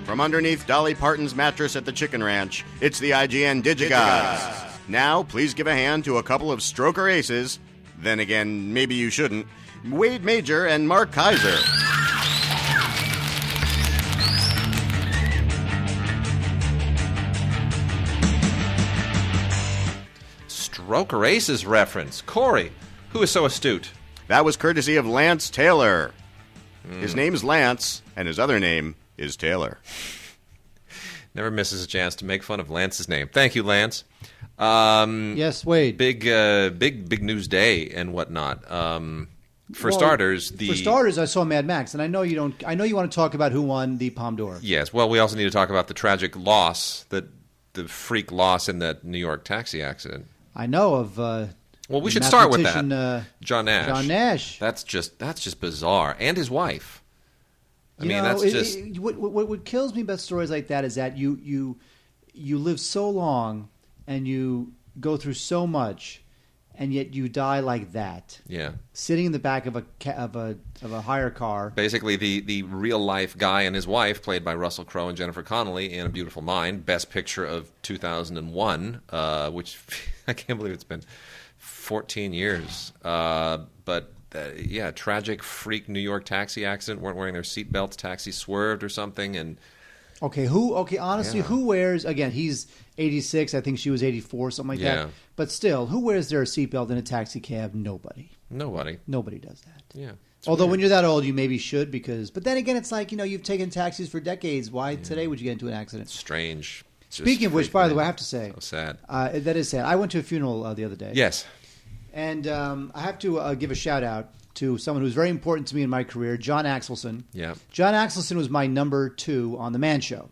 From underneath Dolly Parton's mattress at the Chicken Ranch, it's the IGN Digigods. Now, please give a hand to a couple of stroker aces. Then again, maybe you shouldn't. Wade Major and Mark Kaiser. Stroker Aces reference. Corey, who is so astute? That was courtesy of Lance Taylor. His name is Lance, and his other name is Taylor. Never misses a chance to make fun of Lance's name. Thank you, Lance. Yes, Wade. Big news day and whatnot. For starters, I saw Mad Max, and I know you don't. I know you want to talk about who won the Palme d'Or. Yes. Well, we also need to talk about the tragic loss, the freak loss in that New York taxi accident. I know of. Well, we should start with that. John Nash. John Nash. That's just bizarre, and his wife. What kills me about stories like that is that you live so long and you go through so much, and yet you die like that. Yeah, sitting in the back of a hire car. Basically, the real life guy and his wife, played by Russell Crowe and Jennifer Connelly in A Beautiful Mind, Best Picture of 2001, which I can't believe it's been 14 years. Tragic freak New York taxi accident. Weren't wearing their seatbelts. Taxi swerved or something. And honestly, who wears? Again, he's 86. I think she was 84, something like that. But still, who wears their seatbelt in a taxi cab? Nobody. Nobody does that. Yeah. Although when you're that old, you maybe should but then again, it's like, you've taken taxis for decades. Why today would you get into an accident? Strange. Speaking of which, by the way, I have to say, so sad. That is sad. I went to a funeral the other day. Yes. And I have to give a shout-out to someone who's very important to me in my career, John Axelson. Yeah. John Axelson was my number 2 on The Mann Show.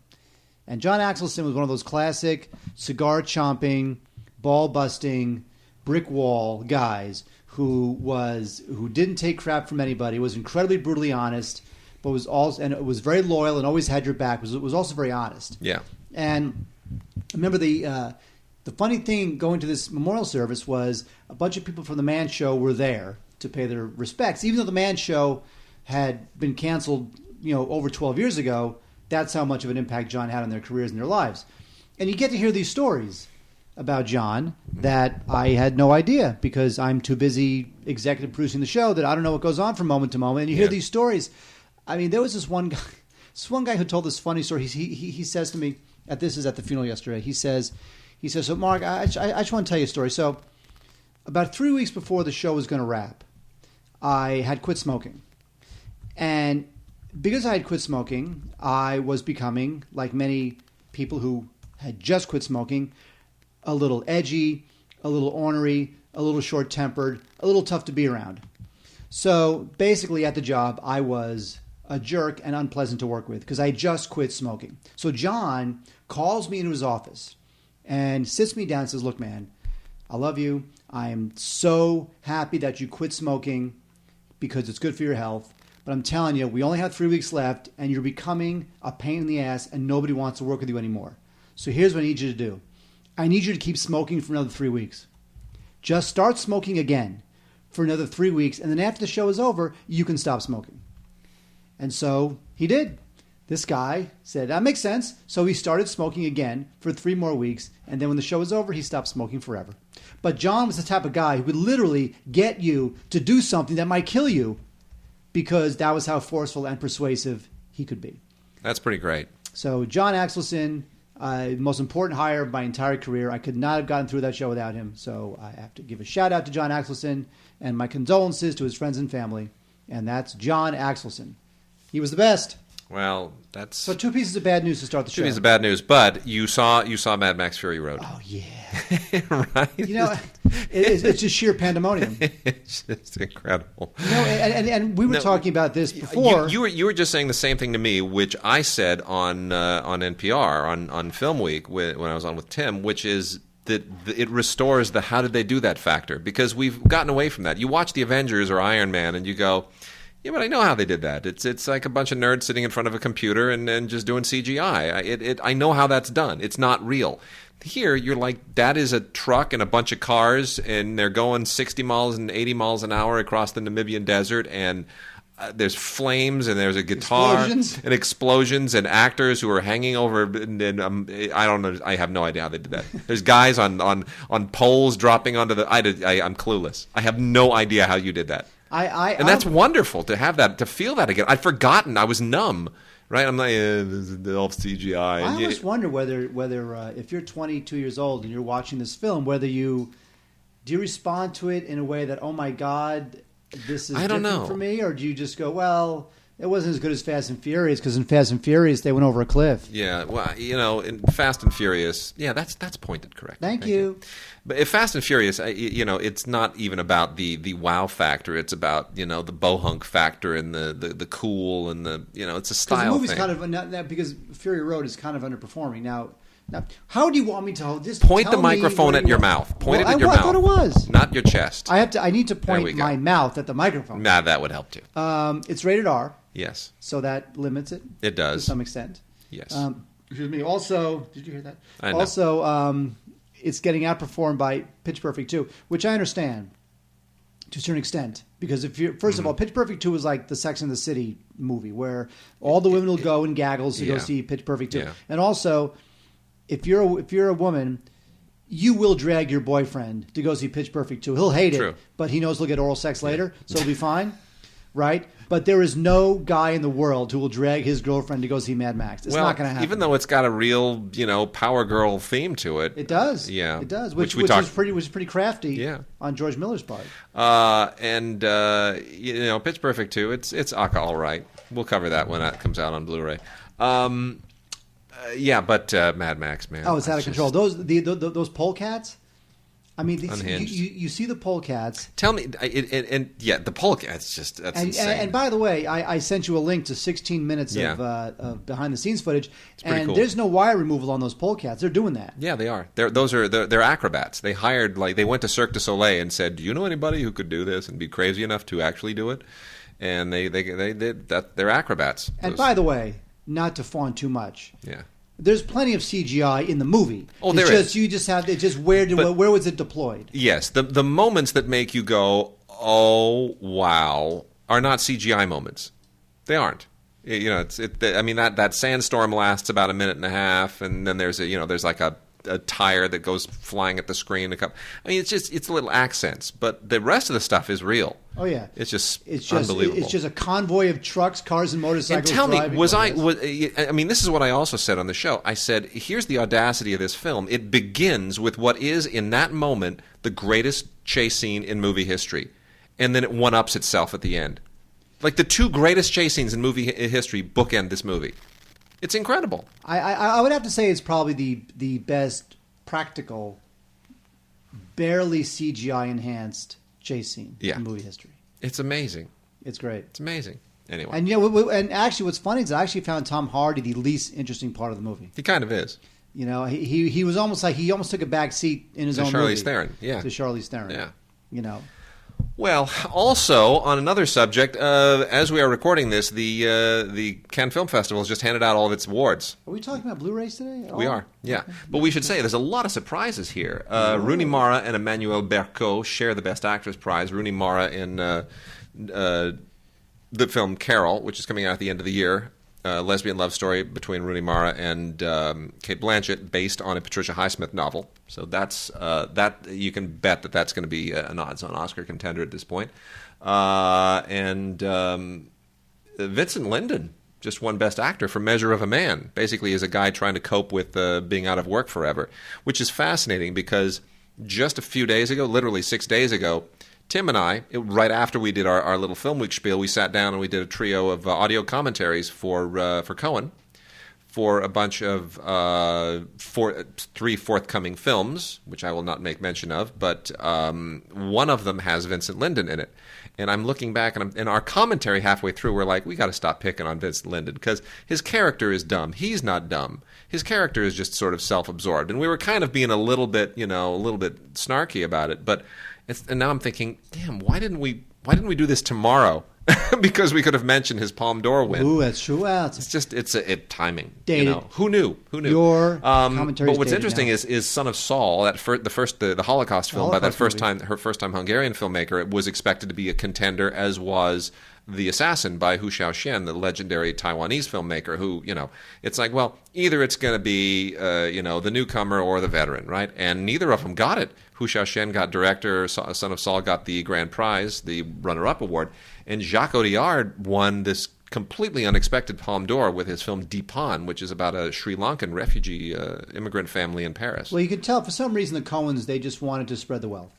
And John Axelson was one of those classic cigar-chomping, ball-busting, brick wall guys who didn't take crap from anybody, was incredibly brutally honest, but was very loyal and always had your back, was also very honest. Yeah. And I remember the funny thing going to this memorial service was a bunch of people from The Mann Show were there to pay their respects. Even though The Mann Show had been canceled, over 12 years ago, that's how much of an impact John had on their careers and their lives. And you get to hear these stories about John that I had no idea because I'm too busy executive producing the show that I don't know what goes on from moment to moment. And you hear these stories. I mean, there was this one guy who told this funny story. He says to me, this is at the funeral yesterday, he says, so Mark, I just want to tell you a story. So about 3 weeks before the show was going to wrap, I had quit smoking. And because I had quit smoking, I was becoming, like many people who had just quit smoking, a little edgy, a little ornery, a little short-tempered, a little tough to be around. So basically at the job, I was a jerk and unpleasant to work with because I just quit smoking. So John calls me into his office and sits me down and says, look, man, I love you. I am so happy that you quit smoking because it's good for your health. But I'm telling you, we only have 3 weeks left, and you're becoming a pain in the ass, and nobody wants to work with you anymore. So here's what I need you to do. I need you to keep smoking for another 3 weeks. Just start smoking again for another 3 weeks, and then after the show is over, you can stop smoking. And so he did. This guy said, that makes sense. So he started smoking again for 3 more weeks, and then when the show was over, he stopped smoking forever. But John was the type of guy who would literally get you to do something that might kill you because that was how forceful and persuasive he could be. That's pretty great. So John Axelson, the most important hire of my entire career. I could not have gotten through that show without him. So I have to give a shout out to John Axelson and my condolences to his friends and family. And that's John Axelson. He was the best. Well, that's... So 2 pieces of bad news to start the show. 2 pieces of bad news, but you saw Mad Max Fury Road. Oh, yeah. Right? It's just sheer pandemonium. It's just incredible. And we were talking about this before. You were just saying the same thing to me, which I said on NPR, on Film Week, when I was on with Tim, which is that it restores the how did they do that factor, because we've gotten away from that. You watch the Avengers or Iron Man and you go... Yeah, but I know how they did that. It's like a bunch of nerds sitting in front of a computer and just doing CGI. I know how that's done. It's not real. Here, you're like, that is a truck and a bunch of cars, and they're going 60 miles and 80 miles an hour across the Namibian desert, and there's flames and there's a guitar and explosions and actors who are hanging over. And I don't know. I have no idea how they did that. There's guys on poles dropping onto the. I'm clueless. I have no idea how you did that. And that's wonderful to have that, to feel that again. I'd forgotten. I was numb. Right, I'm like, the all CGI. I almost wonder whether if you're 22 years old and you're watching this film, whether do you respond to it in a way that, oh my God, this is different for me, or do you just go, well, it wasn't as good as Fast and Furious, because in Fast and Furious they went over a cliff. Yeah, well, in Fast and Furious, that's pointed correct. Thank you. But if Fast and Furious, it's not even about the wow factor. It's about the bohunk factor and the cool and it's a style thing. The movie's kind of because Fury Road is kind of underperforming now. How do you want me to just point the microphone at your mouth? Point it at your mouth. I thought it was not your chest. I need to point my mouth at the microphone. Nah, that would help too. It's rated R. Yes. So that limits it. It does to some extent. Yes. Excuse me. Also, did you hear that? I know. Also, it's getting outperformed by Pitch Perfect 2, which I understand to a certain extent. Because if you're first of all, Pitch Perfect 2 is like the Sex and the City movie, where all the women will go in gaggles to go see Pitch Perfect 2. Yeah. And also, if you're a woman, you will drag your boyfriend to go see Pitch Perfect 2. He'll hate it, but he knows he'll get oral sex later, so it'll be fine, right? But there is no guy in the world who will drag his girlfriend to go see Mad Max. It's not going to happen. Even though it's got a real, Power Girl theme to it. It does. Yeah. It does, which is pretty crafty on George Miller's part. Pitch Perfect 2, it's all right. We'll cover that when that comes out on Blu-ray. But Mad Max, man. Oh, it's out of control. Those polecats? I mean, you see the polecats. Tell me, the polecats that's insane. And by the way, I sent you a link to 16 minutes of behind-the-scenes footage, and cool. There's no wire removal on those polecats. They're doing that. Yeah, they are. They're acrobats. They hired, they went to Cirque du Soleil and said, "Do you know anybody who could do this and be crazy enough to actually do it?" And they did that. They're acrobats. And by the way, not to fawn too much. Yeah. There's plenty of CGI in the movie. Oh, there is. You just have where was it deployed? Yes, the moments that make you go, "Oh wow," are not CGI moments. They aren't. That sandstorm lasts about a minute and a half, and then there's like a tire that goes flying at the screen. It's little accents, but the rest of the stuff is real. Oh yeah, it's just unbelievable. It's just a convoy of trucks, cars, and motorcycles. And tell me, this is what I also said on the show. I said, here's the audacity of this film. It begins with what is, in that moment, the greatest chase scene in movie history, and then it one-ups itself at the end. Like the two greatest chase scenes in movie history bookend this movie. It's incredible. I would have to say it's probably the best practical, barely CGI enhanced chase scene in movie history. It's amazing. It's great. It's amazing. Anyway, and and actually, what's funny is I actually found Tom Hardy the least interesting part of the movie. He kind of is. He was almost like he almost took a back seat in his own movie. To Charlize Theron. Yeah. Well, also on another subject, as we are recording this, the Cannes Film Festival has just handed out all of its awards. Are we talking about Blu-rays today? We are, yeah. Okay. But we should say there's a lot of surprises here. Rooney Mara and Emmanuelle Bercot share the Best Actress prize. Rooney Mara in the film Carol, which is coming out at the end of the year. Lesbian love story between Rooney Mara and Cate Blanchett, based on a Patricia Highsmith novel. So that's that you can bet that's going to be an odds-on Oscar contender at this point. And Vincent Lindon just won Best Actor for Measure of a Man. Basically, as a guy trying to cope with being out of work forever, which is fascinating because just a few days ago, literally 6 days ago, Tim and I, right after we did our little film week spiel, we sat down and we did a trio of audio commentaries for Cohen for a bunch of 3 forthcoming films, which I will not make mention of, but one of them has Vincent Lindon in it. And I'm looking back, and in our commentary halfway through, we're like, we got to stop picking on Vincent Lindon because his character is dumb. He's not dumb. His character is just sort of self-absorbed. And we were kind of being a little bit snarky about it, but. And now I'm thinking, damn, why didn't we do this tomorrow? Because we could have mentioned his Palme d'Or win. Ooh, that's true. It's timing. Dated. Who knew? Your commentary. But what's interesting is Son of Saul, the Holocaust film by that her first time Hungarian filmmaker. It was expected to be a contender, as was The Assassin by Hu Xiaoxian, the legendary Taiwanese filmmaker who, it's like, well, either it's going to be, the newcomer or the veteran, right? And neither of them got it. Hu Xiaoxian got director, Son of Saul got the grand prize, the runner-up award, and Jacques Audiard won this completely unexpected Palme d'Or with his film Deepan, which is about a Sri Lankan refugee immigrant family in Paris. Well, you could tell, for some reason, the Coens, they just wanted to spread the wealth.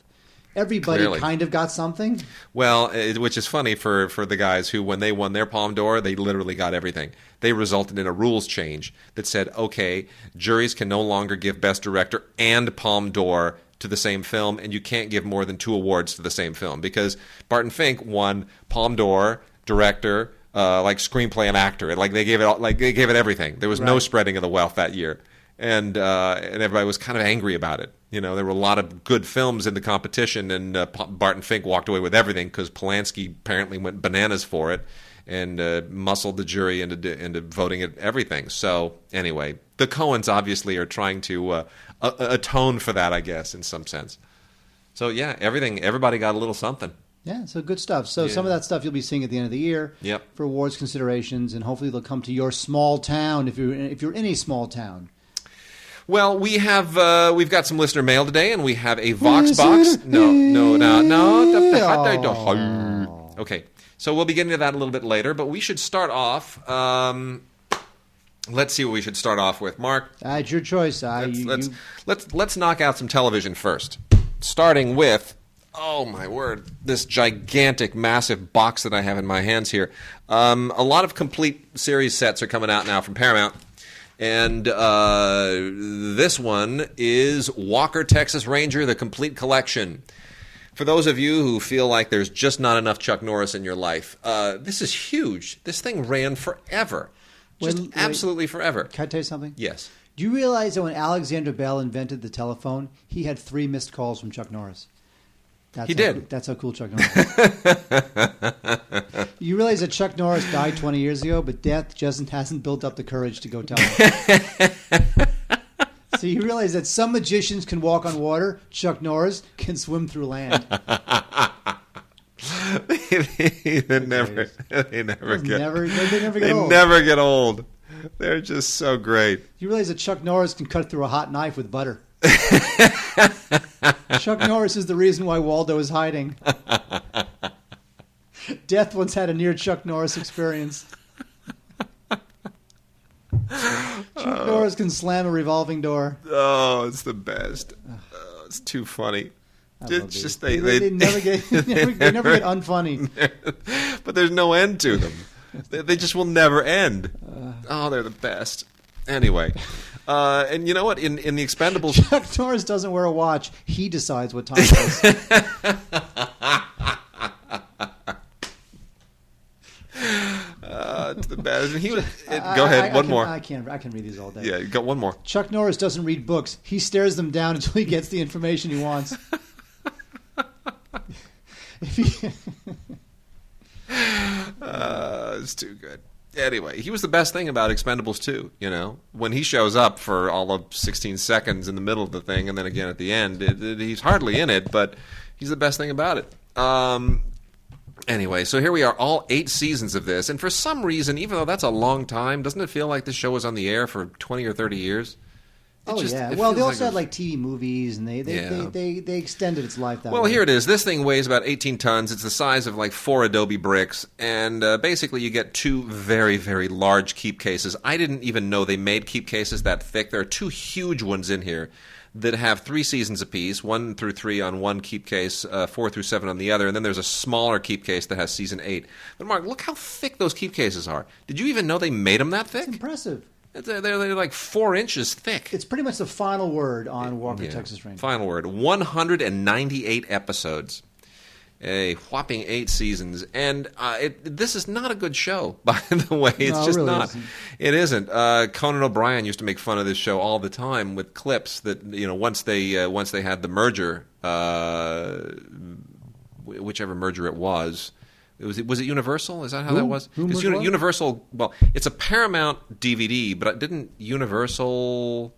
Everybody Clearly. kind of got something. Well, which is funny for the guys who, when they won their Palme d'Or, they literally got everything. They resulted in a rules change that said, okay, juries can no longer give Best Director and Palme d'Or to the same film, and you can't give more than 2 awards to the same film. Because Barton Fink won Palme d'Or, Director, screenplay and actor. They gave it everything. There was no spreading of the wealth that year. And everybody was kind of angry about it. There were a lot of good films in the competition, and Barton Fink walked away with everything because Polanski apparently went bananas for it and muscled the jury into voting it everything. So anyway, the Coens obviously are trying to atone for that, I guess, in some sense. So yeah, everybody got a little something. Yeah, so good stuff. So some of that stuff you'll be seeing at the end of the year for awards considerations, and hopefully they'll come to your small town if you're in a small town. Well, we've got some listener mail today, and we have a Vox box. No. Okay, so we'll be getting to that a little bit later, but we should start off. Let's see what we should start off with, Mark. It's your choice. Let's knock out some television first, starting with. Oh, my word. This gigantic, massive box that I have in my hands here. A lot of complete series sets are coming out now from Paramount. And this one is Walker, Texas Ranger, the complete collection. For those of you who feel like there's just not enough Chuck Norris in your life, this is huge. This thing ran forever. Absolutely forever. Can I tell you something? Yes. Do you realize that when Alexander Bell invented the telephone, he had 3 missed calls from Chuck Norris? He did. That's how cool Chuck Norris is. You realize that Chuck Norris died 20 years ago, but death just hasn't built up the courage to go tell him. So you realize that some magicians can walk on water, Chuck Norris can swim through land. They never get old. They're just so great. You realize that Chuck Norris can cut through a hot knife with butter. Chuck Norris is the reason why Waldo is hiding. Death once had a near Chuck Norris experience. Chuck Norris can slam a revolving door. Oh, it's the best. Oh, it's too funny. It's just they never get unfunny. But there's no end to them. They just will never end. Oh, they're the best. Anyway. And you know what? In the Expendables... Chuck Norris doesn't wear a watch. He decides what time it is. It's the best. Go ahead, one more. I can read these all day. Yeah, got one more. Chuck Norris doesn't read books. He stares them down until he gets the information he wants. It's too good. Anyway, he was the best thing about Expendables 2, When he shows up for all of 16 seconds in the middle of the thing, and then again at the end, he's hardly in it, but he's the best thing about it. Anyway, so here we are, all 8 seasons of this, and for some reason, even though that's a long time, doesn't it feel like this show was on the air for 20 or 30 years? Well, they also had TV movies, and they extended its life that way. Well, here it is. This thing weighs about 18 tons. It's the size of 4 adobe bricks, and basically you get 2 very, very large keep cases. I didn't even know they made keep cases that thick. There are 2 huge ones in here that have 3 seasons apiece, 1 through 3 on one keep case, 4 through 7 on the other, and then there's a smaller keep case that has season 8. But Mark, look how thick those keep cases are. Did you even know they made them that thick? It's impressive. They're 4 inches thick. It's pretty much the final word on Walker, Texas Ranger. Final word. 198 episodes. A whopping 8 seasons. And this is not a good show, by the way. It's just really not. Isn't. It isn't. Conan O'Brien used to make fun of this show all the time with clips that, once they had the merger, whichever merger it was it Universal? Is that how that was? Because Universal, well, it's a Paramount DVD, but didn't Universal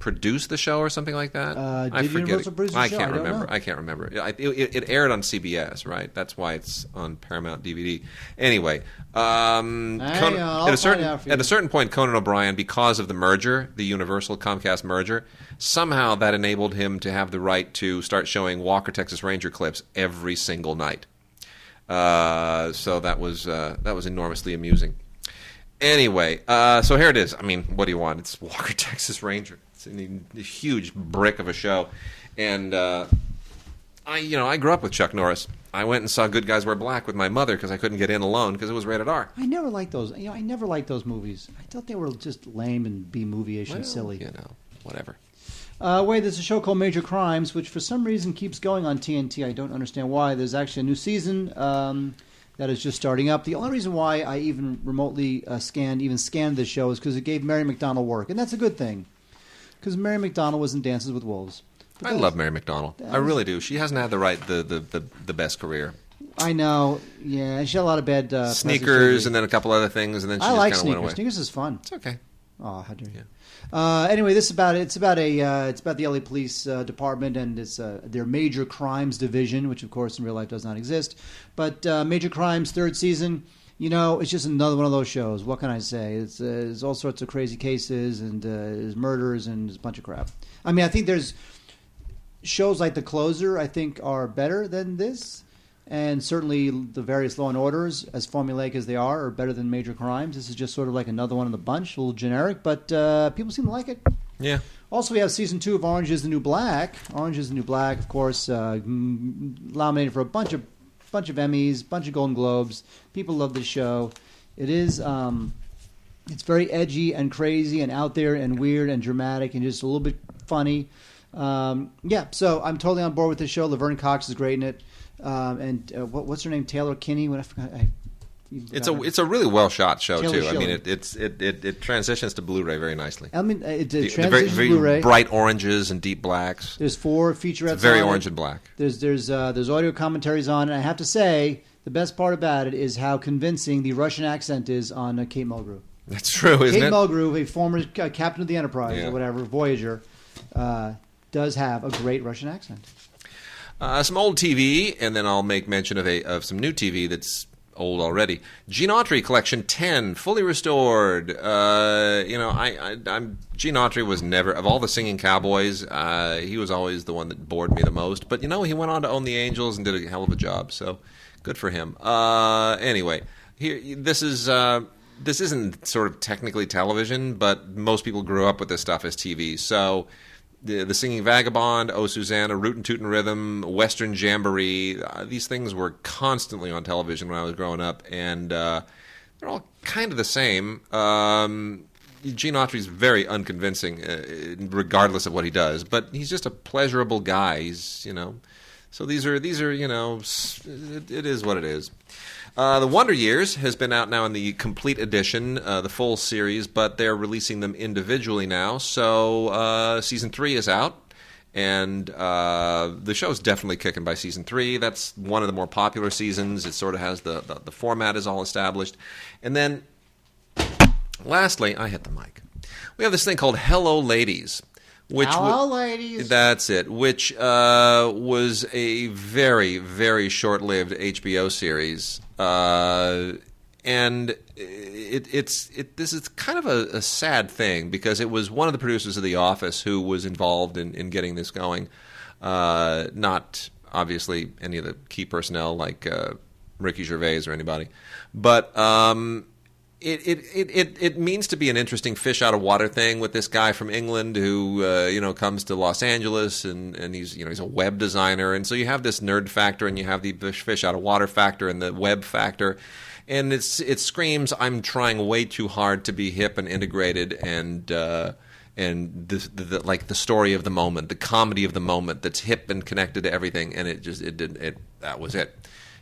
produce the show or something like that. I did forget. Universal produce the I show? can't I don't remember. know. I can't remember. It aired on CBS, right? That's why it's on Paramount DVD. Anyway, at a certain point, Conan O'Brien, because of the merger, the Universal Comcast merger, somehow that enabled him to have the right to start showing Walker Texas Ranger clips every single night. So that was enormously amusing. Anyway, so here it is. I mean, what do you want? It's Walker Texas Ranger. It's a huge brick of a show, and I grew up with Chuck Norris. I went and saw Good Guys Wear Black with my mother because I couldn't get in alone because it was rated R. I never liked those. I never liked those movies. I thought they were just lame and B-movie-ish and silly. Whatever. There's a show called Major Crimes, which for some reason keeps going on TNT. I don't understand why. There's actually a new season that is just starting up. The only reason why I even remotely scanned this show is because it gave Mary McDonnell work, and that's a good thing. Because Mary McDonnell was in Dances with Wolves. I love Mary McDonnell. I really do. She hasn't had the best career. I know. Yeah, she had a lot of bad Sneakers and then a couple other things, and then she just kind of went away. Sneakers is fun. It's okay. Oh, how dare you? Yeah. Anyway, this is about it. It's about the LA Police Department and it's their Major Crimes Division, which of course in real life does not exist. But Major Crimes third season. It's just another one of those shows. What can I say? It's all sorts of crazy cases and there's murders and there's a bunch of crap. I mean, I think there's shows like The Closer. I think are better than this. And certainly the various Law and Orders, as formulaic as they are better than Major Crimes. This is just sort of like another one in the bunch, a little generic, but people seem to like it. Yeah. Also, we have Season 2 of Orange is the New Black. Orange is the New Black, of course, nominated for a bunch of Emmys, bunch of Golden Globes. People love this show. It is... it's very edgy and crazy and out there and weird and dramatic and just a little bit funny. So I'm totally on board with this show. Laverne Cox is great in it. What's her name? Taylor Kinney? What I forgot. It's a really well shot show Taylor too. Schilling. I mean, it transitions to Blu-ray very nicely. I mean, it transitions very, to very Blu-ray. bright oranges and deep blacks. There's 4 featurettes. It's very on orange it. and black. There's audio commentaries on it. And I have to say, the best part about it is how convincing the Russian accent is on Kate Mulgrew. That's true, isn't it? Kate Mulgrew, a former captain of the Enterprise or whatever, Voyager, does have a great Russian accent. Some old TV, and then I'll make mention of some new TV that's old already. Gene Autry Collection 10, fully restored. Gene Autry was never, of all the singing cowboys, he was always the one that bored me the most. But, he went on to own the Angels and did a hell of a job, so good for him. Anyway, this isn't sort of technically television, but most people grew up with this stuff as TV, so... The Singing Vagabond, Oh Susanna, Rootin' Tootin' Rhythm, Western Jamboree, these things were constantly on television when I was growing up, and they're all kind of the same. Gene Autry's very unconvincing, regardless of what he does, but he's just a pleasurable guy. He's, so these are, it is what it is. The Wonder Years has been out now in the complete edition, the full series, but they're releasing them individually now. So Season 3 is out, and the show's definitely kicking by Season 3. That's one of the more popular seasons. It sort of has the format is all established. And then, lastly, I hit the mic. We have this thing called Hello Ladies. Hello, ladies. That's it. Which was a very, very short-lived HBO series, and this is kind of a sad thing because it was one of the producers of The Office who was involved in getting this going. Not obviously any of the key personnel like Ricky Gervais or anybody, but. It means to be an interesting fish out of water thing with this guy from England who comes to Los Angeles and he's he's a web designer, and so you have this nerd factor and you have the fish out of water factor and the web factor, and it screams I'm trying way too hard to be hip and integrated and the story of the moment, the comedy of the moment that's hip and connected to everything, and that was it.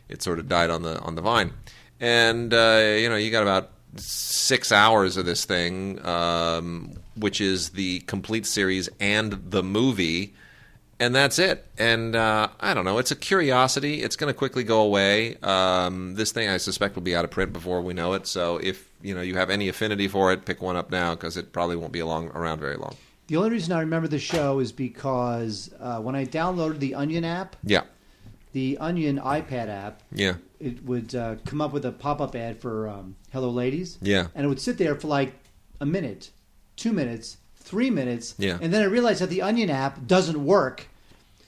It sort of died on the vine, and you got about 6 hours of this thing, which is the complete series and the movie, and that's it. And I don't know. It's a curiosity. It's going to quickly go away. This thing, I suspect, will be out of print before we know it. So if you have any affinity for it, pick one up now because it probably won't be around very long. The only reason I remember the show is because when I downloaded the Onion app, the Onion iPad app, it would come up with a pop-up ad for Hello Ladies. Yeah. And it would sit there for like a minute, 2 minutes, 3 minutes. Yeah. And then I realized that the Onion app doesn't work.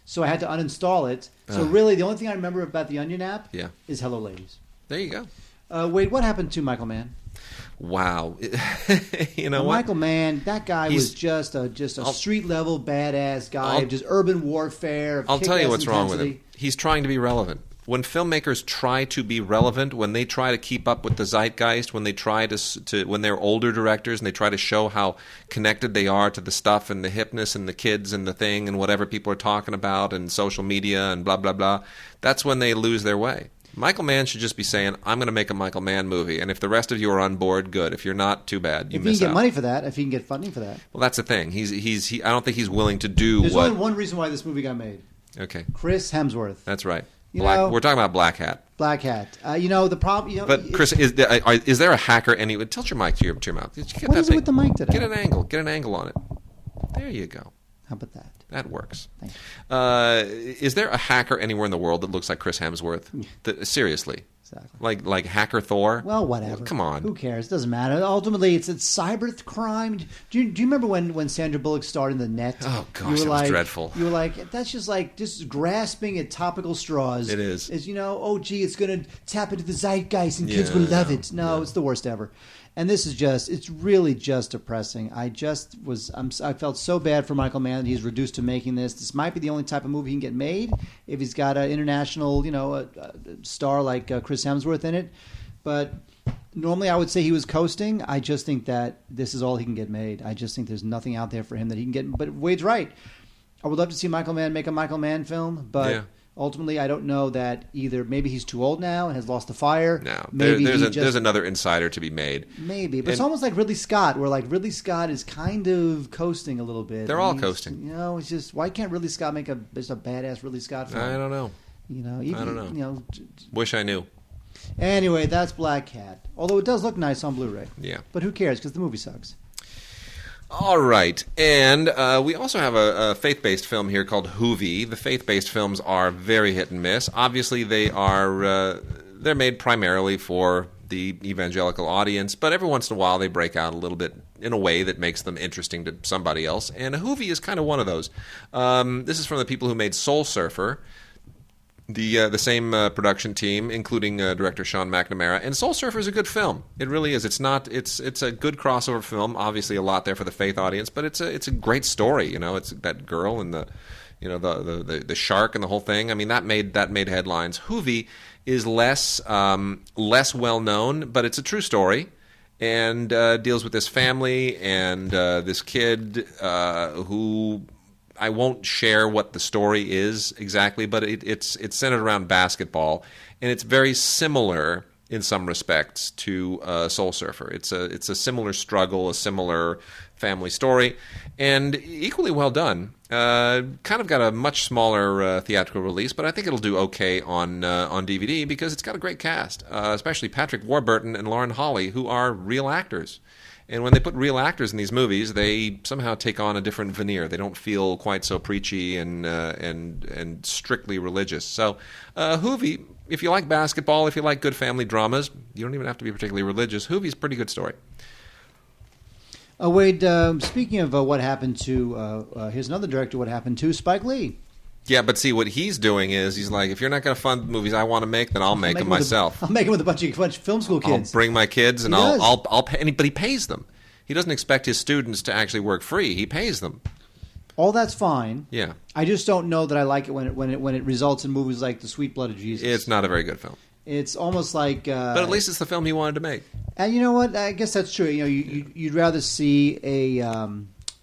So I had to uninstall it. So really, the only thing I remember about the Onion app is Hello Ladies. There you go. Wade, what happened to Michael Mann? Wow. You know what? Michael Mann, that guy was just a street-level badass guy, just urban warfare. I'll tell you what's wrong with him. He's trying to be relevant. When filmmakers try to be relevant, when they try to keep up with the zeitgeist, when they try to when they're older directors and they try to show how connected they are to the stuff and the hipness and the kids and the thing and whatever people are talking about and social media and blah, blah, blah, that's when they lose their way. Michael Mann should just be saying, I'm going to make a Michael Mann movie, and if the rest of you are on board, good. If you're not, too bad. You miss out. If he can get money for that, if he can get funding for that. Well, that's the thing. I don't think he's willing to do There's only one reason why this movie got made. Okay. Chris Hemsworth. That's right. We're talking about Blackhat. Blackhat. The problem... but, Chris, is there a hacker anywhere? Tilt your mic to your mouth. What is it with the mic today? Get an angle. Get an angle on it. There you go. How about that? That works. Thank you. Is there a hacker anywhere in the world that looks like Chris Hemsworth? Seriously. Exactly. Like Hacker Thor? Well, whatever. Come on. Who cares? It doesn't matter. Ultimately, it's cyber crime. Do you remember when Sandra Bullock starred in The Net? Oh, gosh, it was dreadful. You were like, that's just grasping at topical straws. It is. It's going to tap into the zeitgeist and kids will love it. No, it's the worst ever. And this is it's really just depressing. I felt so bad for Michael Mann that he's reduced to making this. This might be the only type of movie he can get made if he's got an international, a star like Chris Hemsworth in it. But normally I would say he was coasting. I just think that this is all he can get made. I just think there's nothing out there for him that he can get. But Wade's right. I would love to see Michael Mann make a Michael Mann film, but ultimately I don't know that either. Maybe he's too old now and has lost the fire. No, maybe there's another insider to be made. Maybe, but it's almost like Ridley Scott, where like Ridley Scott is kind of coasting a little bit. They're all coasting. It's just, why can't Ridley Scott make just a badass Ridley Scott film? I don't know. I don't know. Wish I knew. Anyway, that's Blackhat. Although it does look nice on Blu-ray. Yeah. But who cares? Because the movie sucks. All right. And we also have a faith-based film here called Hoovey. The faith-based films are very hit and miss. Obviously, they're made primarily for the evangelical audience, but every once in a while they break out a little bit in a way that makes them interesting to somebody else. And Hoovey is kind of one of those. This is from the people who made Soul Surfer. The same production team, including director Sean McNamara, and Soul Surfer is a good film. It really is. It's a good crossover film. Obviously, a lot there for the faith audience, but it's a great story. It's that girl and the shark and the whole thing. I mean, that made headlines. Hoovey is less well known, but it's a true story and deals with this family and this kid who. I won't share what the story is exactly, but it's centered around basketball, and it's very similar in some respects to Soul Surfer. It's a similar struggle, a similar family story, and equally well done. Kind of got a much smaller theatrical release, but I think it'll do okay on DVD because it's got a great cast, especially Patrick Warburton and Lauren Holly, who are real actors. And when they put real actors in these movies, they somehow take on a different veneer. They don't feel quite so preachy and strictly religious. So, Hoovey, if you like basketball, if you like good family dramas, you don't even have to be particularly religious. Hoovey's a pretty good story. Wade, speaking of what happened to, here's another director, what happened to Spike Lee. Yeah, but see, what he's doing is he's like, if you're not going to fund the movies I want to make, then I'll make them myself. I'll make them with a bunch of film school kids. I'll bring my kids, and I'll pay. But he pays them. He doesn't expect his students to actually work free. He pays them. All that's fine. Yeah. I just don't know that I like it when it results in movies like The Sweet Blood of Jesus. It's not a very good film. It's almost like. But at least it's the film he wanted to make. And you know what? I guess that's true. You'd rather see a.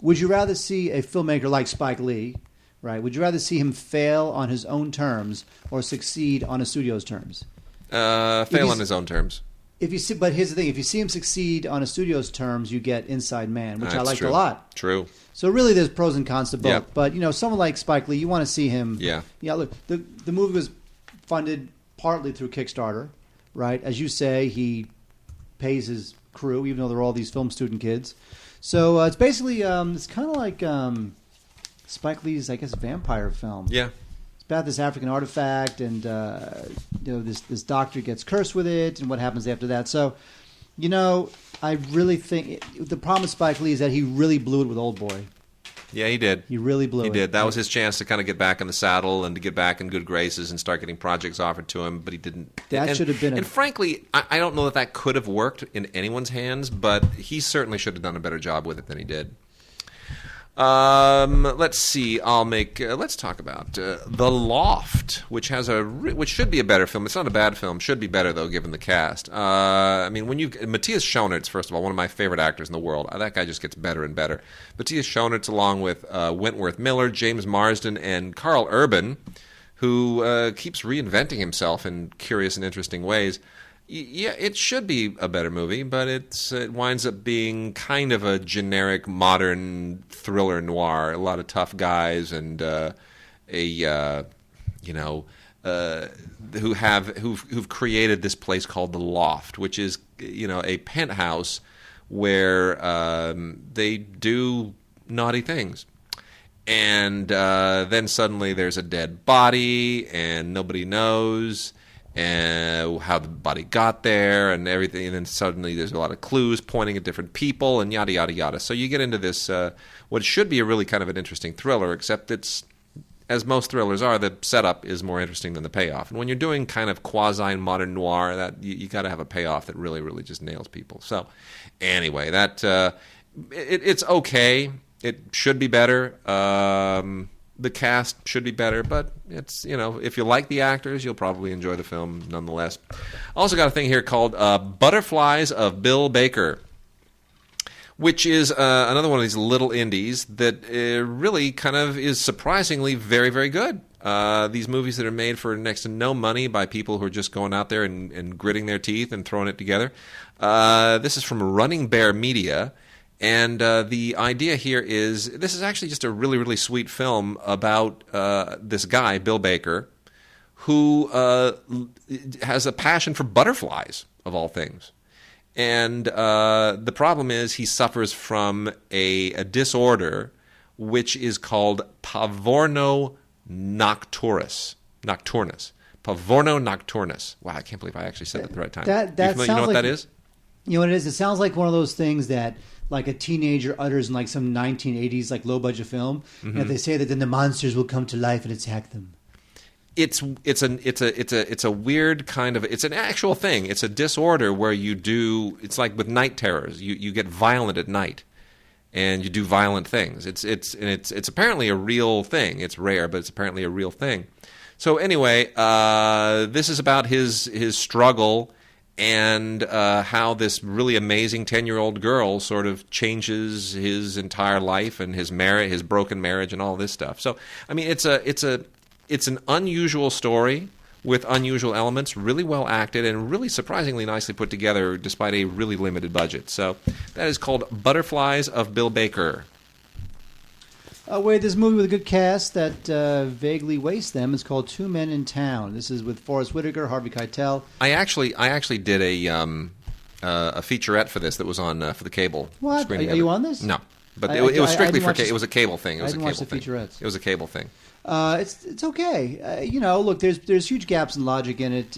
Would you rather see a filmmaker like Spike Lee? Right. Would you rather see him fail on his own terms or succeed on a studio's terms? Fail on his own terms. But here's the thing: if you see him succeed on a studio's terms, you get Inside Man, which I liked a lot. True. So really, there's pros and cons to both. Yeah. But someone like Spike Lee, you want to see him. Yeah. Yeah. Look, the movie was funded partly through Kickstarter, right? As you say, he pays his crew, even though they're all these film student kids. So it's basically it's kind of like Spike Lee's, I guess, vampire film. Yeah. It's about this African artifact, and this doctor gets cursed with it, and what happens after that. So, I really think the problem with Spike Lee is that he really blew it with Old Boy. Yeah, he did. He really blew it. He did. That was his chance to kind of get back in the saddle and to get back in good graces and start getting projects offered to him, but he didn't. That should have been And frankly, I don't know that could have worked in anyone's hands, but he certainly should have done a better job with it than he did. Let's see. Let's talk about The Loft, which should be a better film. It's not a bad film. Should be better though, given the cast. When Matthias Schoenaerts, first of all, one of my favorite actors in the world. That guy just gets better and better. Matthias Schoenaerts, along with Wentworth Miller, James Marsden, and Carl Urban, who keeps reinventing himself in curious and interesting ways. Yeah, it should be a better movie, but it winds up being kind of a generic modern thriller noir. A lot of tough guys and who've created this place called The Loft, which is a penthouse where they do naughty things. And then suddenly there's a dead body and nobody knows how the body got there and everything, and then suddenly there's a lot of clues pointing at different people and yada yada yada. So you get into this what should be a really kind of an interesting thriller, except it's, as most thrillers are, the setup is more interesting than the payoff. And when you're doing kind of quasi modern noir, that you got to have a payoff that really really just nails people. So anyway, that it's okay. It should be better. The cast should be better, but it's, if you like the actors, you'll probably enjoy the film nonetheless. Also got a thing here called Butterflies of Bill Baker, which is another one of these little indies that really kind of is surprisingly very, very good. These movies that are made for next to no money by people who are just going out there and gritting their teeth and throwing it together. This is from Running Bear Media. And the idea here is, this is actually just a really, really sweet film about this guy, Bill Baker, who has a passion for butterflies, of all things. And the problem is he suffers from a disorder which is called Pavorno Nocturnus. Pavorno Nocturnus. Wow, I can't believe I actually said that at the right time. You know what that is? You know what it is? It sounds like one of those things that like a teenager utters in like some 1980s like low budget film. Mm-hmm. And if they say that, then the monsters will come to life and attack them. It's a weird kind of, it's an actual thing. It's a disorder where it's like with night terrors. You get violent at night and you do violent things. It's apparently a real thing. It's rare, but it's apparently a real thing. So anyway, this is about his struggle and how this really amazing 10-year-old girl sort of changes his entire life and his marriage, his broken marriage, and all this stuff. So, I mean, it's an unusual story with unusual elements, really well acted, and really surprisingly nicely put together despite a really limited budget. So that is called Butterflies of Bill Baker. This movie with a good cast that vaguely wastes them is called Two Men in Town. This is with Forrest Whitaker, Harvey Keitel. I actually did a featurette for this that was on for the cable. What? Are you on this? No, but it was strictly for it was a cable thing. It was I didn't watch the featurettes. It was a cable thing. It's okay. Look, there's huge gaps in logic in it.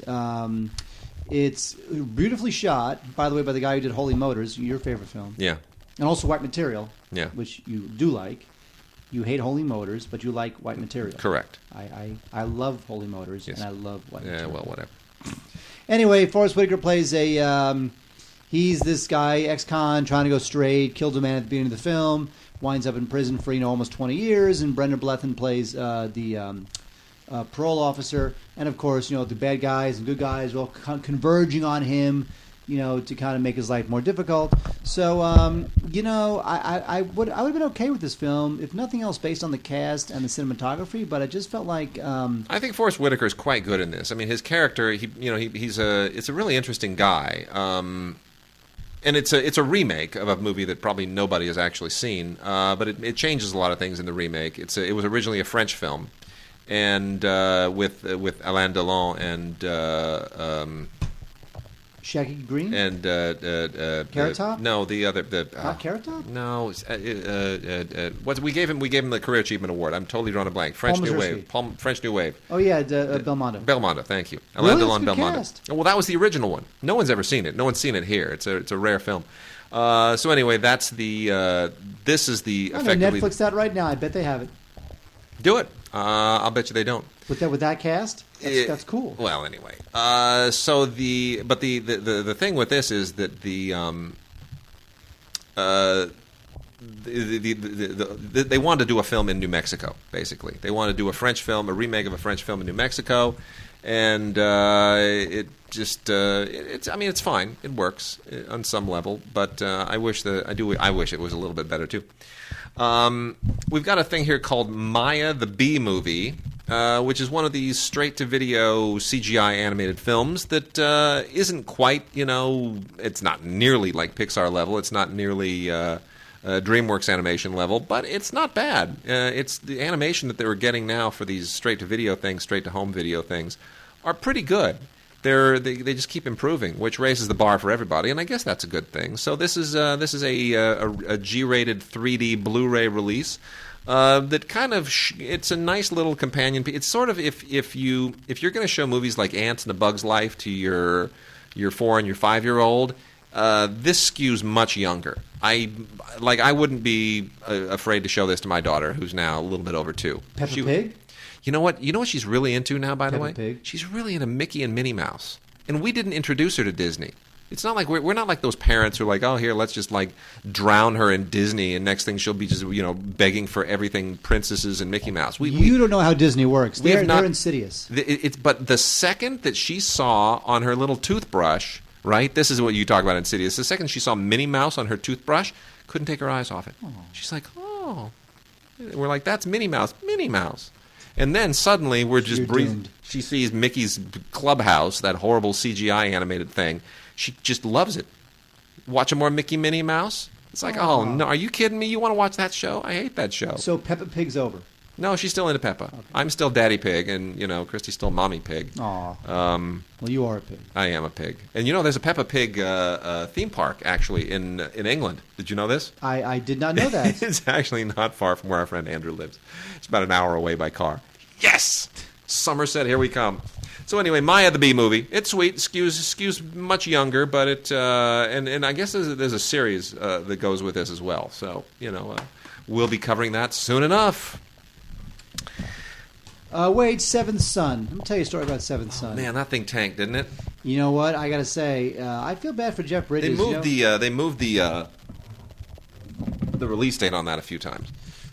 It's beautifully shot, by the way, by the guy who did Holy Motors, your favorite film. Yeah. And also White Material. Yeah. Which you do like. You hate Holy Motors, but you like White Material. Correct. I love Holy Motors, yes. and I love White Material. Yeah, well, whatever. Anyway, Forrest Whitaker plays he's this guy, ex-con, trying to go straight, killed a man at the beginning of the film, winds up in prison for almost 20 years, and Brendan Blethyn plays the parole officer. And, of course, the bad guys and good guys are all converging on him, to kind of make his life more difficult. So, I would have been okay with this film, if nothing else, based on the cast and the cinematography. But I just felt like I think Forrest Whitaker is quite good in this. I mean, his character, it's a really interesting guy. And it's a remake of a movie that probably nobody has actually seen, but it changes a lot of things in the remake. It was originally a French film, and with Alain Delon and Shaggy Green? And Carrot Top? No, the other Not Carrot Top? No, what we gave him the Career Achievement Award. I'm totally drawing a blank. French New Wave. French New Wave. Oh yeah, Belmondo. Belmondo, thank you. Really? Alain Delon That's a good Belmondo. cast. Well, that was the original one. No one's ever seen it. No one's seen it here. It's a rare film. So anyway, that's the. This is the. I know Netflix that right now. I bet they have it. Do it. I'll bet you they don't. With that cast, that's cool. Well, anyway, so the thing with this is that they wanted to do a film in New Mexico. Basically, they wanted to do a French film, a remake of a French film in New Mexico, and it just it's fine. It works on some level, but I wish it was a little bit better too. We've got a thing here called Maya the Bee Movie, which is one of these straight-to-video CGI animated films that isn't quite, it's not nearly like Pixar level. It's not nearly DreamWorks animation level, but it's not bad. It's the animation that they were getting now for these straight-to-video things, straight-to-home video things, are pretty good. They just keep improving, which raises the bar for everybody, and I guess that's a good thing. So this is a G-rated 3D Blu-ray release that kind of it's a nice little companion piece. It's sort of if you're going to show movies like Ants and A Bug's Life to your 4 and your 5-year-old, this skews much younger. I wouldn't be afraid to show this to my daughter, who's now a little bit over 2. Peppa Pig? You know what she's really into now, by the way? Pig. She's really into Mickey and Minnie Mouse. And we didn't introduce her to Disney. It's not like we're not like those parents who are like, oh, here, let's just like drown her in Disney, and next thing she'll be just begging for everything princesses and Mickey Mouse. You don't know how Disney works. They're insidious. But the second that she saw on her little toothbrush, right? This is what you talk about insidious. The second she saw Minnie Mouse on her toothbrush, couldn't take her eyes off it. Oh. She's like, oh. We're like, that's Minnie Mouse. Minnie Mouse. And then suddenly we're just breathing. She sees Mickey's Clubhouse, that horrible CGI animated thing. She just loves it. Watching more Mickey, Minnie Mouse? It's like, oh, no, are you kidding me? You want to watch that show? I hate that show. So Peppa Pig's over? No, she's still into Peppa. Okay. I'm still Daddy Pig, and, Christy's still Mommy Pig. Aw. Well, you are a pig. I am a pig. And, there's a Peppa Pig theme park, actually, in England. Did you know this? I did not know that. It's actually not far from where our friend Andrew lives. It's about an hour away by car. Yes! Somerset, here we come. So anyway, Maya the Bee Movie. It's sweet. Skews much younger, but it and I guess there's a series that goes with this as well. So we'll be covering that soon enough. Wade's Seventh Son. Let me tell you a story about Seventh Son. Man, that thing tanked, didn't it? You know what? I got to say, I feel bad for Jeff Bridges. They moved the release date on that a few times.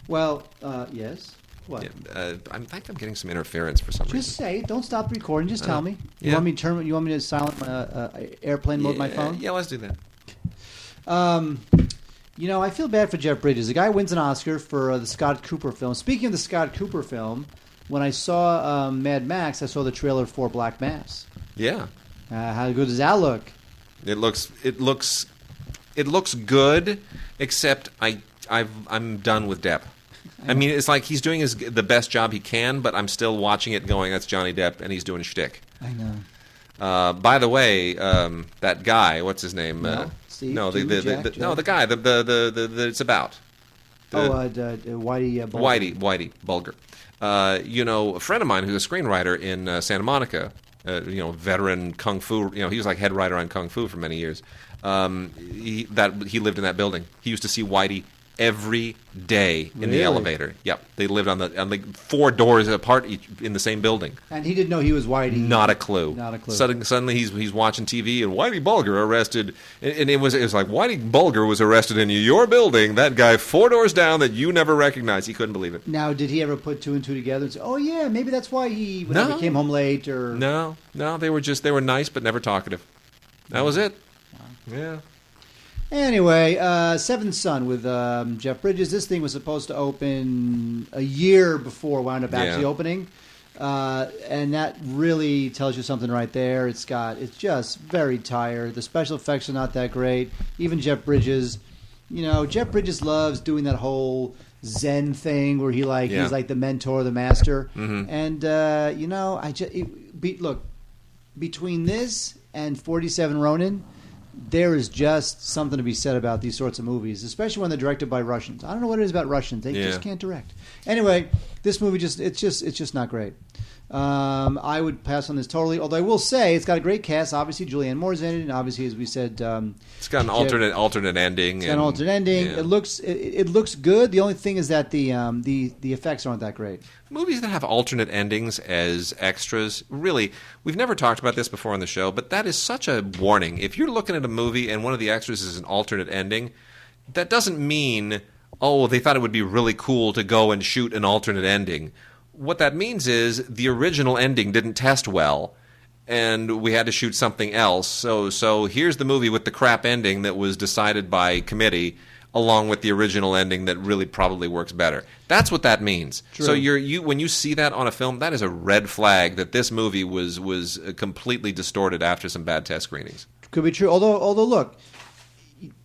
Well, yes. What? I think I'm getting some interference for some reason. Just say it. Don't stop the recording. Just tell me. Yeah. You want me to silent airplane mode my phone? Yeah, let's do that. I feel bad for Jeff Bridges. The guy wins an Oscar for the Scott Cooper film. Speaking of the Scott Cooper film, when I saw Mad Max, I saw the trailer for Black Mass. Yeah. How good does that look? It looks good, except I'm done with Depp. I mean, it's like he's doing the best job he can, but I'm still watching it going, that's Johnny Depp, and he's doing shtick. I know. By the way, that guy, what's his name? Steve? The guy that it's about. Whitey Bulger. A friend of mine who's a screenwriter in Santa Monica, veteran kung fu. He was like head writer on Kung Fu for many years. He lived in that building. He used to see Whitey every day in the elevator. Yep, they lived on the 4 doors apart in the same building. And he didn't know he was Whitey. Not a clue. Suddenly he's watching TV and Whitey Bulger arrested, and it was like Whitey Bulger was arrested in your building. That guy 4 doors down that you never recognized. He couldn't believe it. Now, did he ever put 2 and 2 together and say, "Oh yeah, maybe that's why he came home late"? Or no, they were nice but never talkative. That was it. Wow. Yeah. Anyway, Seventh Son with Jeff Bridges. This thing was supposed to open a year before, wound up actually opening. And that really tells you something right there. It's just very tired. The special effects are not that great. Even Jeff Bridges, Jeff Bridges loves doing that whole Zen thing where he's like the mentor, the master. Mm-hmm. And, look, between this and 47 Ronin, there is just something to be said about these sorts of movies, especially when they're directed by Russians. I don't know what it is about Russians; they just can't direct. Anyway, this movie it's just not great. I would pass on this totally. Although I will say it's got a great cast. Obviously, Julianne Moore's in it, and obviously, as we said, it's got an alternate ending. It's got an alternate ending. Yeah. It looks good. The only thing is that the effects aren't that great. Movies that have alternate endings as extras, really, we've never talked about this before on the show, but that is such a warning. If you're looking at a movie and one of the extras is an alternate ending, that doesn't mean, oh, they thought it would be really cool to go and shoot an alternate ending. What that means is the original ending didn't test well, and we had to shoot something else. So here's the movie with the crap ending that was decided by committee, along with the original ending that really probably works better. That's what that means. True. So when you see that on a film, that is a red flag that this movie was completely distorted after some bad test screenings. Could be true. Although look,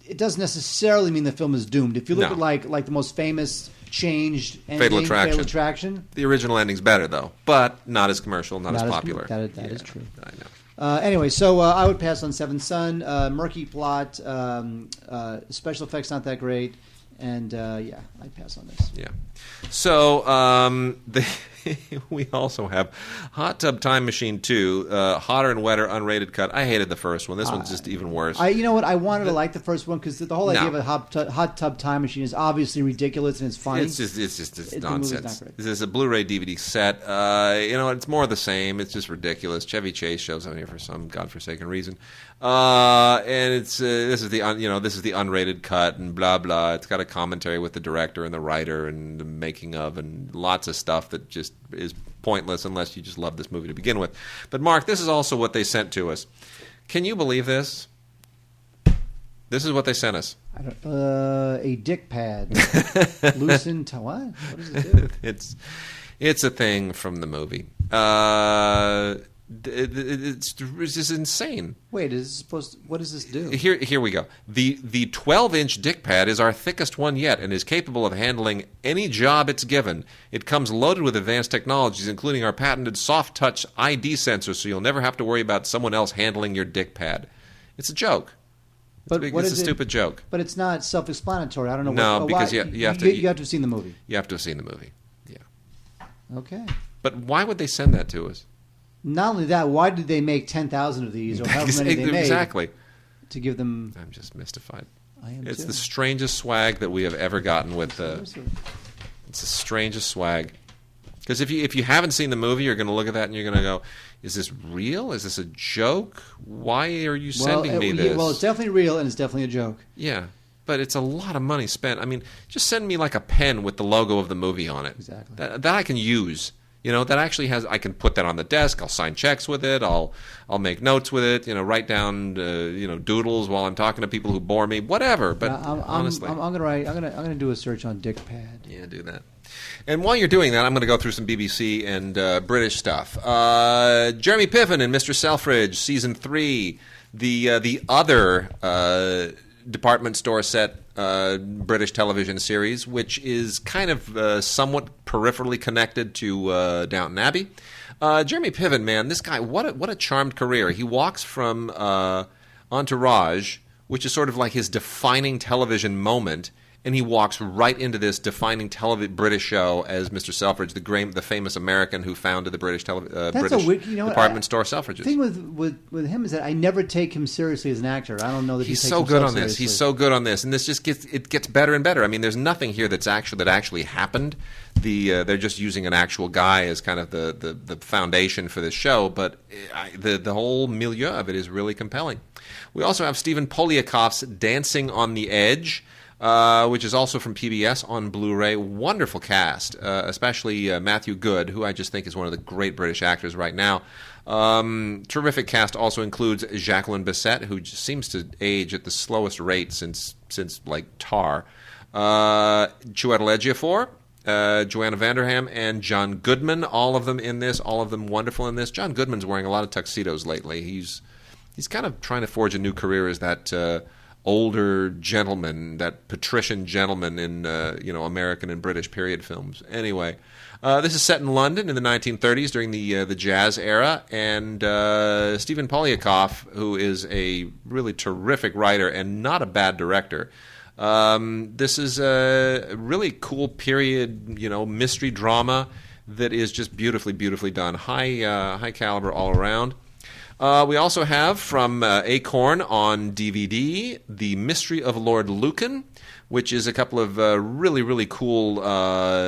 it doesn't necessarily mean the film is doomed. If you look at like the most famous changed ending, Fatal Attraction. The original ending's better though, but not as commercial, not as popular. That is true. I know. Anyway, so I would pass on Seventh Son. Murky plot, special effects not that great, and I'd pass on this. Yeah. So we also have Hot Tub Time Machine 2, Hotter and Wetter unrated cut. I hated the first one. This one's just even worse. You know what? I wanted to like the first one because the whole idea of a hot tub time machine is obviously ridiculous and it's funny. It's just nonsense. This is a Blu-ray DVD set. It's more of the same. It's just ridiculous. Chevy Chase shows up here for some godforsaken reason, and this is the unrated cut and blah blah. It's got a commentary with the director and the writer and the making of and lots of stuff that just is pointless unless you just love this movie to begin with. But Mark, this is also what they sent to us. Can you believe this? This is what they sent us. A dick pad. Loosened to what? What does it do? It's a thing from the movie. It's just insane. Wait, what does this do? Here we go. The 12-inch dick pad is our thickest one yet and is capable of handling any job it's given. It comes loaded with advanced technologies, including our patented soft touch ID sensor, so you'll never have to worry about someone else handling your dick pad. It's a joke. It's a stupid joke. But it's not self-explanatory. I don't know. No, because you have to have seen the movie. You have to have seen the movie. Yeah. Okay. But why would they send that to us? Not only that, why did they make 10,000 of these, or however many they made? Exactly. To give them... I'm just mystified. I am It's too. the strangest swag that we have ever gotten with It's the strangest swag. Because if you haven't seen the movie, you're going to look at that and you're going to go, is this real? Is this a joke? Why are you sending me this? Well, it's definitely real, and it's definitely a joke. Yeah. But it's a lot of money spent. I mean, just send me like a pen with the logo of the movie on it. Exactly. That I can use. That actually has. I can put that on the desk. I'll sign checks with it. I'll make notes with it. Write down doodles while I'm talking to people who bore me. Whatever. But honestly, I'm gonna do a search on dick pad. Yeah, do that. And while you're doing that, I'm going to go through some BBC and British stuff. Jeremy Piven and Mr. Selfridge, season 3. The other department store set British television series, which is kind of somewhat peripherally connected to Downton Abbey. Jeremy Piven, man, this guy, what a charmed career. He walks from Entourage, which is sort of like his defining television moment, and he walks right into this defining British show as Mr. Selfridge, the famous American who founded the British department store Selfridges. The thing with him is that I never take him seriously as an actor. I don't know that he's so good on this. He's so good on this, and this just gets better and better. I mean, there's nothing here that actually happened. They're just using an actual guy as kind of the foundation for this show, but the whole milieu of it is really compelling. We also have Stephen Polyakov's Dancing on the Edge, which is also from PBS on Blu-ray. Wonderful cast, especially Matthew Goode, who I just think is one of the great British actors right now. Terrific cast also includes Jacqueline Bisset, who just seems to age at the slowest rate since like Tar. Chiwetel Ejiofor, Joanna Vanderham, and John Goodman, all of them in this, all of them wonderful in this. John Goodman's wearing a lot of tuxedos lately. He's kind of trying to forge a new career as that older gentleman, that patrician gentleman in American and British period films. Anyway, this is set in London in the 1930s during the jazz era, and Stephen Polyakov, who is a really terrific writer and not a bad director. This is a really cool period, mystery drama that is just beautifully done. High caliber all around. We also have from Acorn on DVD, The Mystery of Lord Lucan, which is a couple of really cool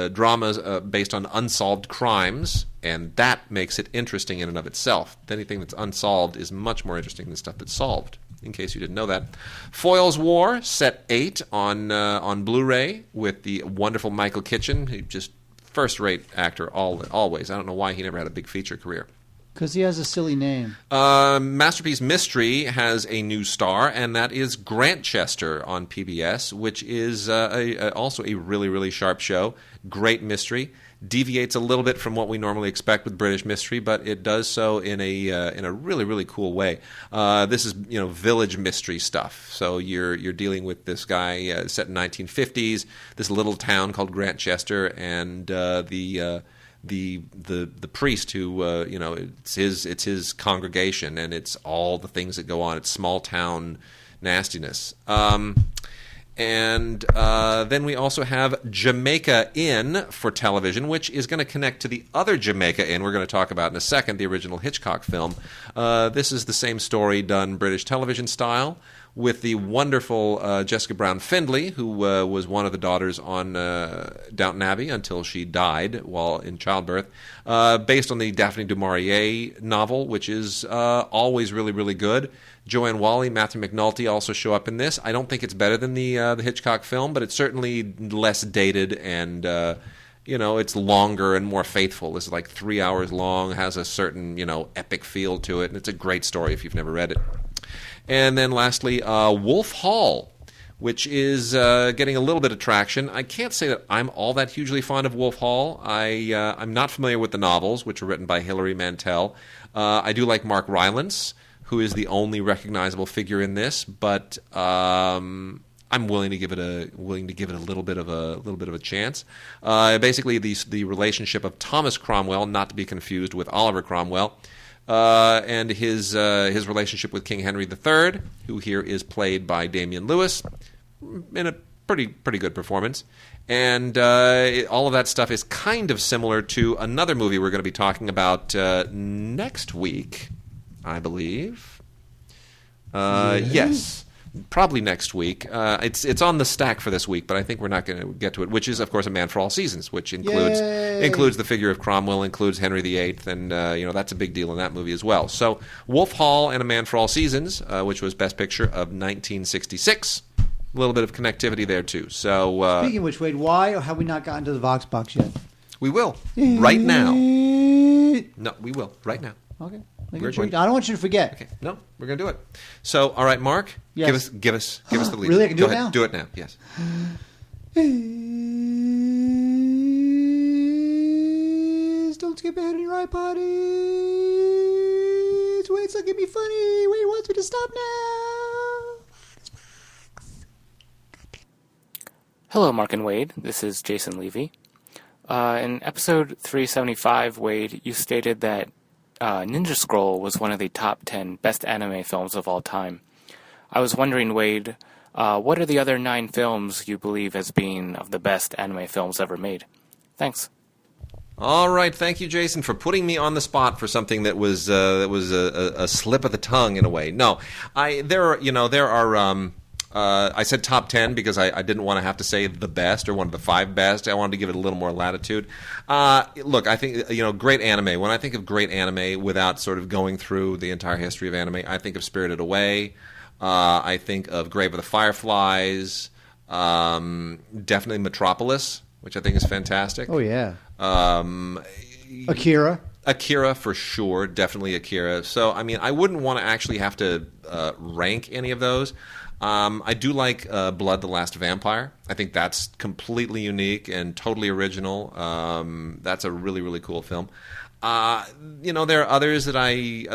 dramas based on unsolved crimes, and that makes it interesting in and of itself. Anything that's unsolved is much more interesting than stuff that's solved, in case you didn't know that. Foyle's War, set 8 on Blu-ray with the wonderful Michael Kitchen, who just first-rate actor always. I don't know why he never had a big feature career. Because he has a silly name. Masterpiece Mystery has a new star, and that is Grantchester on PBS, which is also a really sharp show. Great mystery. Deviates a little bit from what we normally expect with British mystery, but it does so in a really cool way. This is village mystery stuff. So you're dealing with this guy set in 1950s, this little town called Grantchester, and the priest who it's his congregation, and it's all the things that go on. It's small town nastiness. And then we also have Jamaica Inn for television, which is going to connect to the other Jamaica Inn we're going to talk about in a second, the original Hitchcock film. This is the same story done British television style, with the wonderful Jessica Brown Findlay, who was one of the daughters on Downton Abbey until she died while in childbirth, based on the Daphne du Maurier novel, which is always really good. Joanne Whalley, Matthew McNulty also show up in this. I don't think it's better than the Hitchcock film, but it's certainly less dated and it's longer and more faithful. This is like 3 hours long, has a certain epic feel to it, and it's a great story if you've never read it. And then lastly, Wolf Hall, which is getting a little bit of traction. I can't say that I'm all that hugely fond of Wolf Hall. I'm not familiar with the novels, which were written by Hilary Mantel. I do like Mark Rylance, who is the only recognizable figure in this, but I'm willing to give it a little bit of a chance. Basically, the relationship of Thomas Cromwell, not to be confused with Oliver Cromwell, and his relationship with King Henry III, who here is played by Damian Lewis, in a pretty good performance. And all of that stuff is kind of similar to another movie we're going to be talking about next week, I believe. Yes. Probably next week. It's on the stack for this week, but I think we're not going to get to it, which is, of course, A Man for All Seasons, which includes the figure of Cromwell, includes Henry VIII, and that's a big deal in that movie as well. So Wolf Hall and A Man for All Seasons, which was Best Picture of 1966. A little bit of connectivity there, too. So speaking of which, Wade, why have we not gotten to the Vox Box yet? We will. Right now. No, we will. Right now. Okay. I don't want you to forget. Okay. No, we're going to do it. So, all right, Mark, yes. give us the lead. Really? I can do Go it ahead. now? Do it now, yes. Don't skip ahead in your iPod. Wade's looking at me funny. Wade wants me to stop now. Hello, Mark and Wade. This is Jason Levy. In episode 375, Wade, you stated that Ninja Scroll was one of the top 10 best anime films of all time. I was wondering, Wade, what are the other 9 films you believe as being of the best anime films ever made? Thanks. All right, thank you, Jason, for putting me on the spot for something that was a slip of the tongue in a way. No, there are. I said top 10 because I didn't want to have to say the best or one of the 5 best. I wanted to give it a little more latitude. Look, I think, great anime. When I think of great anime without sort of going through the entire history of anime, I think of Spirited Away. I think of Grave of the Fireflies. Definitely Metropolis, which I think is fantastic. Oh, yeah. Akira for sure. Definitely Akira. So, I mean, I wouldn't want to actually have to rank any of those. I do like Blood the Last Vampire. I think that's completely unique and totally original. That's a really, really cool film. There are others that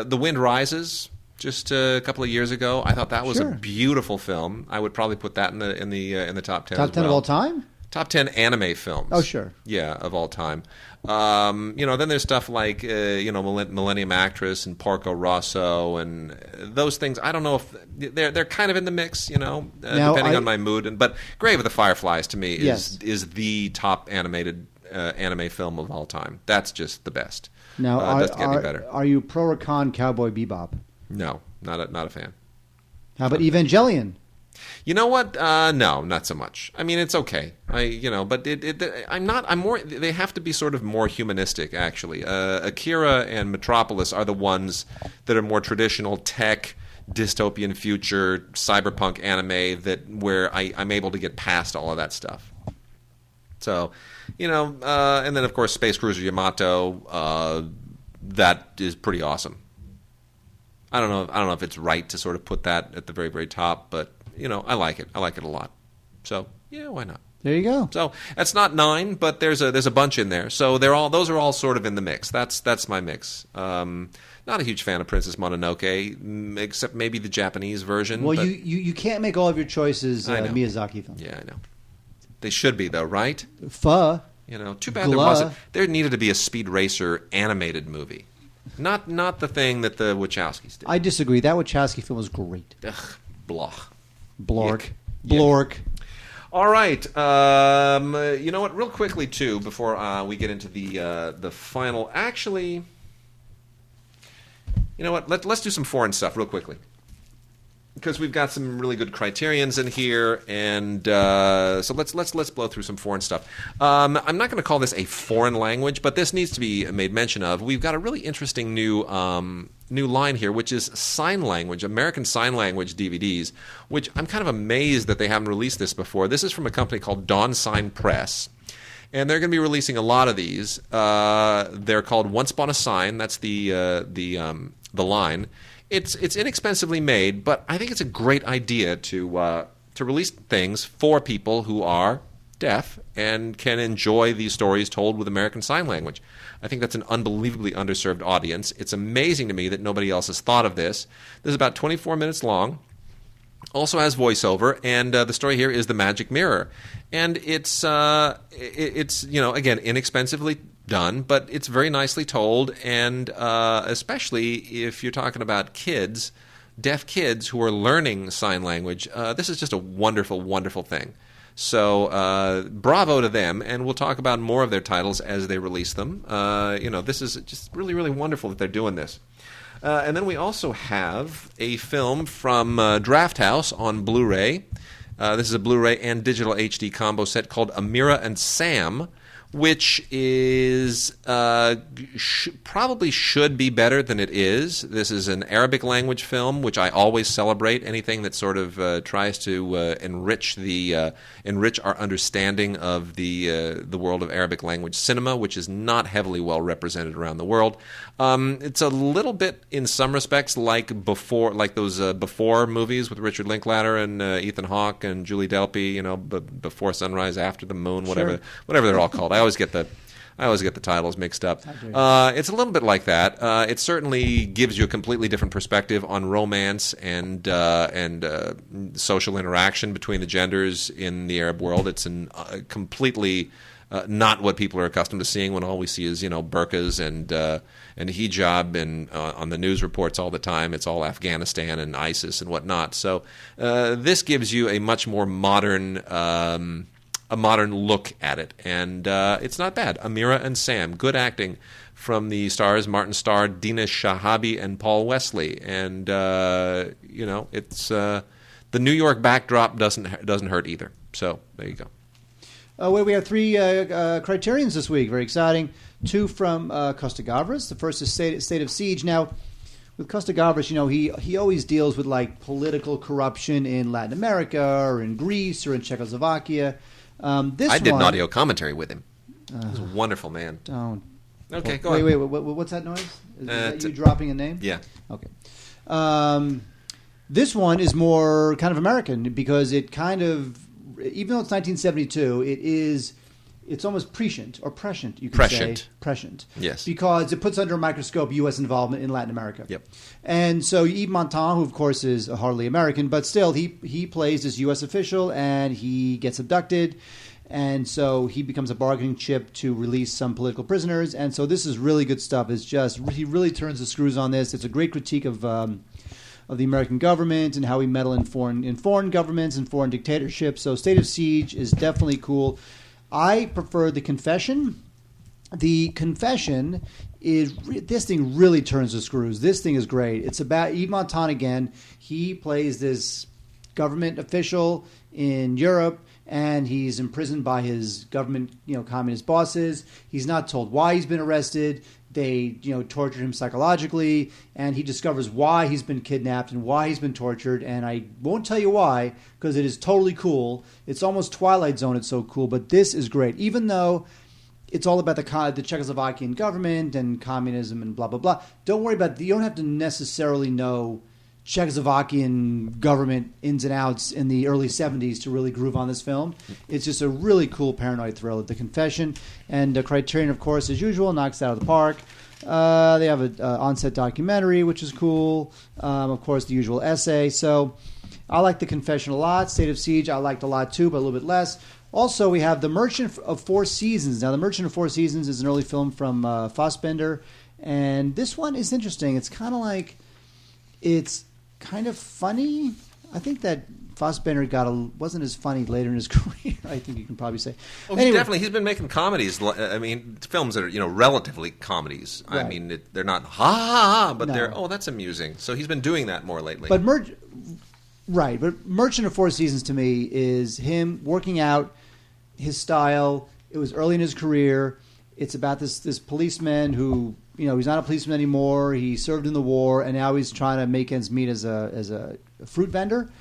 The Wind Rises. just a couple of years ago. I thought that was Sure. a beautiful film. I would probably put that in the top 10. Top as 10 of well. all time? Top 10 anime films. Oh, sure. Yeah, of all time. Then there's stuff like Millennium Actress and Porco Rosso and those things. I don't know if they're kind of in the mix, depending on my mood. But Grave of the Fireflies to me is the top animated anime film of all time. That's just the best. Now, doesn't get any better. Are you pro or con Cowboy Bebop? No, not a fan. How about Evangelion? You know what? No, not so much. I mean, it's okay. But I'm not. I'm more. They have to be sort of more humanistic, actually. Akira and Metropolis are the ones that are more traditional tech, dystopian future, cyberpunk anime where I'm able to get past all of that stuff. So, and then of course Space Cruiser Yamato. That is pretty awesome. I don't know if it's right to sort of put that at the very, very top, but I like it. I like it a lot. So yeah, why not? There you go. So that's not 9, but there's a bunch in there. So those are all sort of in the mix. That's my mix. Not a huge fan of Princess Mononoke, except maybe the Japanese version. Well, but you can't make all of your choices Miyazaki films. Yeah, I know. They should be though, right? Pho. Too bad there wasn't. There needed to be a Speed Racer animated movie. Not the thing that the Wachowskis did. I disagree. That Wachowski film was great. Ugh, blah. Blork. Yuck. Blork. All right. You know what? Real quickly, too, before we get into the final. Actually, you know what? Let's do some foreign stuff real quickly. Because we've got some really good criterions in here, and so let's blow through some foreign stuff. I'm not going to call this a foreign language, but this needs to be made mention of. We've got a really interesting new line here, which is sign language, American Sign Language DVDs, which I'm kind of amazed that they haven't released this before. This is from a company called Dawn Sign Press, and they're going to be releasing a lot of these. They're called Once Upon a Sign. That's the line. It's inexpensively made, but I think it's a great idea to release things for people who are deaf and can enjoy these stories told with American Sign Language. I think that's an unbelievably underserved audience. It's amazing to me that nobody else has thought of this. This is about 24 minutes long. Also has voiceover, and the story here is The Magic Mirror. And it's again, inexpensively done, but it's very nicely told, and especially if you're talking about kids, deaf kids who are learning sign language, this is just a wonderful, wonderful thing. So bravo to them, and we'll talk about more of their titles as they release them. This is just really, really wonderful that they're doing this. And then we also have a film from Draft House on Blu-ray. This is a Blu-ray and digital HD combo set called Amira and Sam, which is probably should be better than it is. This is an Arabic language film, which I always celebrate. Anything that sort of tries to enrich our understanding of the world of Arabic language cinema, which is not heavily well represented around the world. It's a little bit, in some respects, like those Before movies with Richard Linklater and Ethan Hawke and Julie Delpy. Before Sunrise, After the Moon, whatever they're all called. I always get the titles mixed up. It's a little bit like that. It certainly gives you a completely different perspective on romance and social interaction between the genders in the Arab world. It's completely not what people are accustomed to seeing when all we see is burqas and hijab and on the news reports all the time. It's all Afghanistan and ISIS and whatnot. So this gives you a much more modern look at it, and it's not bad. Amira and Sam, good acting from the stars Martin Starr, Dina Shahabi, and Paul Wesley, and it's the New York backdrop doesn't hurt either. So there you go. We have 3 criterions this week. Very exciting. 2 from Costa Gavras. The first is State of Siege. Now, with Costa Gavras, he always deals with like political corruption in Latin America or in Greece or in Czechoslovakia. I did an audio commentary with him. He was a wonderful man. Don't. Okay, go on. Wait. What's that noise? Is that you dropping a name? Yeah. Okay. This one is more kind of American because it kind of, even though it's 1972, it's almost prescient or prescient, you could Prescient. say. Prescient. Yes. Because it puts under a microscope U.S. involvement in Latin America. Yep. And so Yves Montand, who of course is hardly American, but still he plays this U.S. official and he gets abducted. And so he becomes a bargaining chip to release some political prisoners. And so this is really good stuff. It's just, he really turns the screws on this. It's a great critique of the American government and how we meddle in foreign governments and foreign dictatorships. So State of Siege is definitely cool. I prefer The Confession. The Confession is this thing really turns the screws. This thing is great. It's about Yves Montand again. He plays this government official in Europe, and he's imprisoned by his government, communist bosses. He's not told why he's been arrested. They, torture him psychologically, and he discovers why he's been kidnapped and why he's been tortured. And I won't tell you why, because it is totally cool. It's almost Twilight Zone. It's so cool, but this is great. Even though it's all about the Czechoslovakian government and communism and blah blah blah. Don't worry about it. You don't have to necessarily know Czechoslovakian government ins and outs in the early 70s to really groove on this film. It's just a really cool paranoid thriller. The Confession, and Criterion, of course, as usual, knocks it out of the park. They have an on-set documentary, which is cool. Of course, the usual essay. So I like The Confession a lot. State of Siege I liked a lot too, but a little bit less. Also, we have The Merchant of Four Seasons. Now, The Merchant of Four Seasons is an early film from Fassbinder, and this one is interesting. It's kind of funny. I think that Fassbinder wasn't as funny later in his career. I think you can probably say. Well, anyway, he's been making comedies. I mean, films that are relatively comedies. Right. I mean, they're not ha, but No. they're that's amusing. So he's been doing that more lately. But Merchant of Four Seasons to me is him working out his style. It was early in his career. It's about this policeman who, he's not a policeman anymore. He served in the war, and now he's trying to make ends meet as a fruit vendor.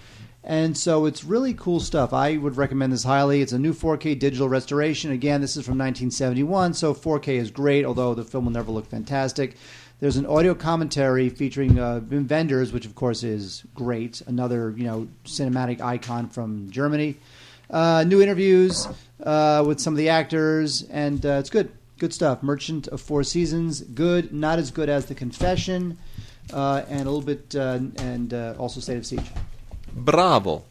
And so it's really cool stuff. I would recommend this highly. It's a new 4K digital restoration. Again, this is from 1971, so 4K is great, although the film will never look fantastic. There's an audio commentary featuring Wim Wenders, which of course is great. Another, cinematic icon from Germany. New interviews with some of the actors, and it's good. Good stuff. Merchant of Four Seasons, good. Not as good as The Confession, and a little bit, and also State of Siege. Bravo.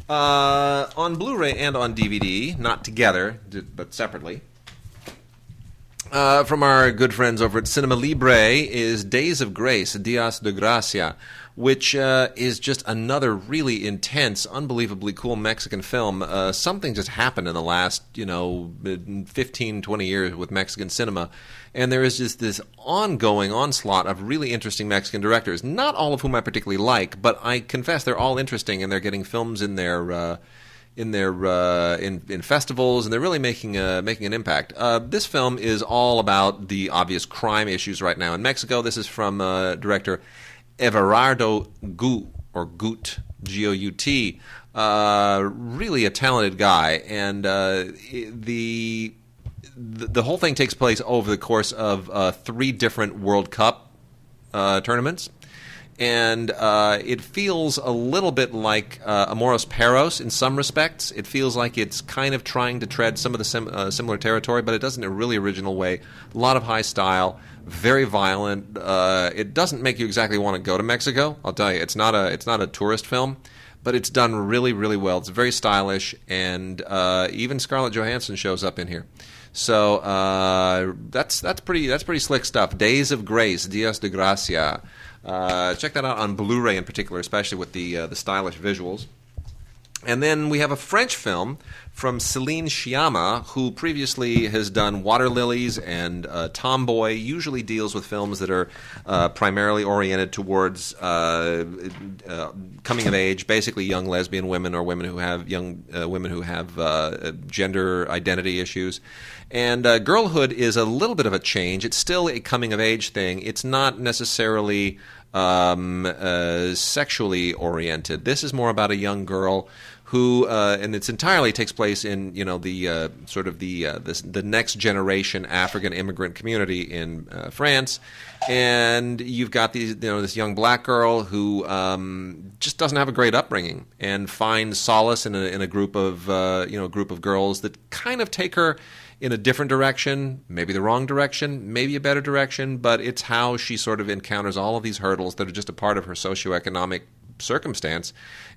On Blu-ray and on DVD, not together, but separately, from our good friends over at Cinema Libre is Days of Grace, Dias de Gracia, which is just another really intense, unbelievably cool Mexican film. Something just happened in the last, 15, 20 years with Mexican cinema. And there is just this ongoing onslaught of really interesting Mexican directors, not all of whom I particularly like, but I confess they're all interesting, and they're getting films in festivals, and they're really making an impact. This film is all about the obvious crime issues right now in Mexico. This is from director Everardo Gut, G-O-U-T. Really a talented guy, and the whole thing takes place over the course of 3 different World Cup tournaments. And it feels a little bit like Amoros Perros in some respects. It feels like it's kind of trying to tread some of the similar territory, but it does in a really original way. A lot of high style, very violent. It doesn't make you exactly want to go to Mexico. I'll tell you, it's not a tourist film, but it's done really, really well. It's very stylish, and even Scarlett Johansson shows up in here. So that's pretty slick stuff. Days of Grace, Dias de Gracia. Check that out on Blu-ray in particular, especially with the stylish visuals. And then we have a French film from Céline Sciamma, who previously has done Water Lilies and Tomboy, usually deals with films that are primarily oriented towards coming of age, basically young lesbian women or women who have gender identity issues. And Girlhood is a little bit of a change. It's still a coming of age thing. It's not necessarily sexually oriented. This is more about a young girl who and it's entirely takes place in the sort of the next generation African immigrant community in France, and you've got this young black girl who just doesn't have a great upbringing and finds solace in a group of group of girls that kind of take her in a different direction, maybe the wrong direction, maybe a better direction, but it's how she sort of encounters all of these hurdles that are just a part of her socioeconomic circumstance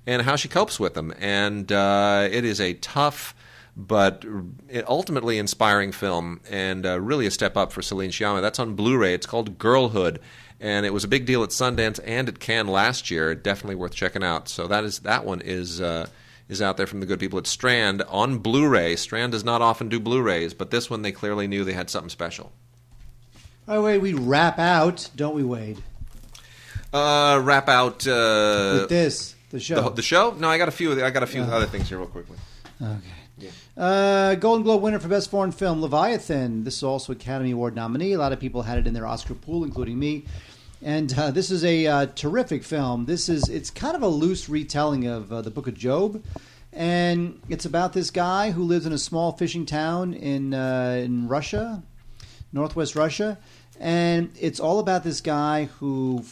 and how she copes with them. And it is a tough but ultimately inspiring film, and really a step up for Celine Sciamma. That's on Blu-ray. It's called Girlhood, and it was a big deal at Sundance and at Cannes last year. Definitely worth checking out. So that one is out there from the good people at Strand on Blu-ray. Strand does not often do Blu-rays, but this one they clearly knew they had something special. By the way, we wrap out, don't we, Wade? Wrap out with this, the show. The show? No, I got a few other things here real quickly. Okay. Yeah. Golden Globe winner for Best Foreign Film, Leviathan. This is also Academy Award nominee. A lot of people had it in their Oscar pool, including me. And this is a terrific film. It's kind of a loose retelling of the Book of Job, and it's about this guy who lives in a small fishing town in Russia, northwest Russia, and it's all about this guy who.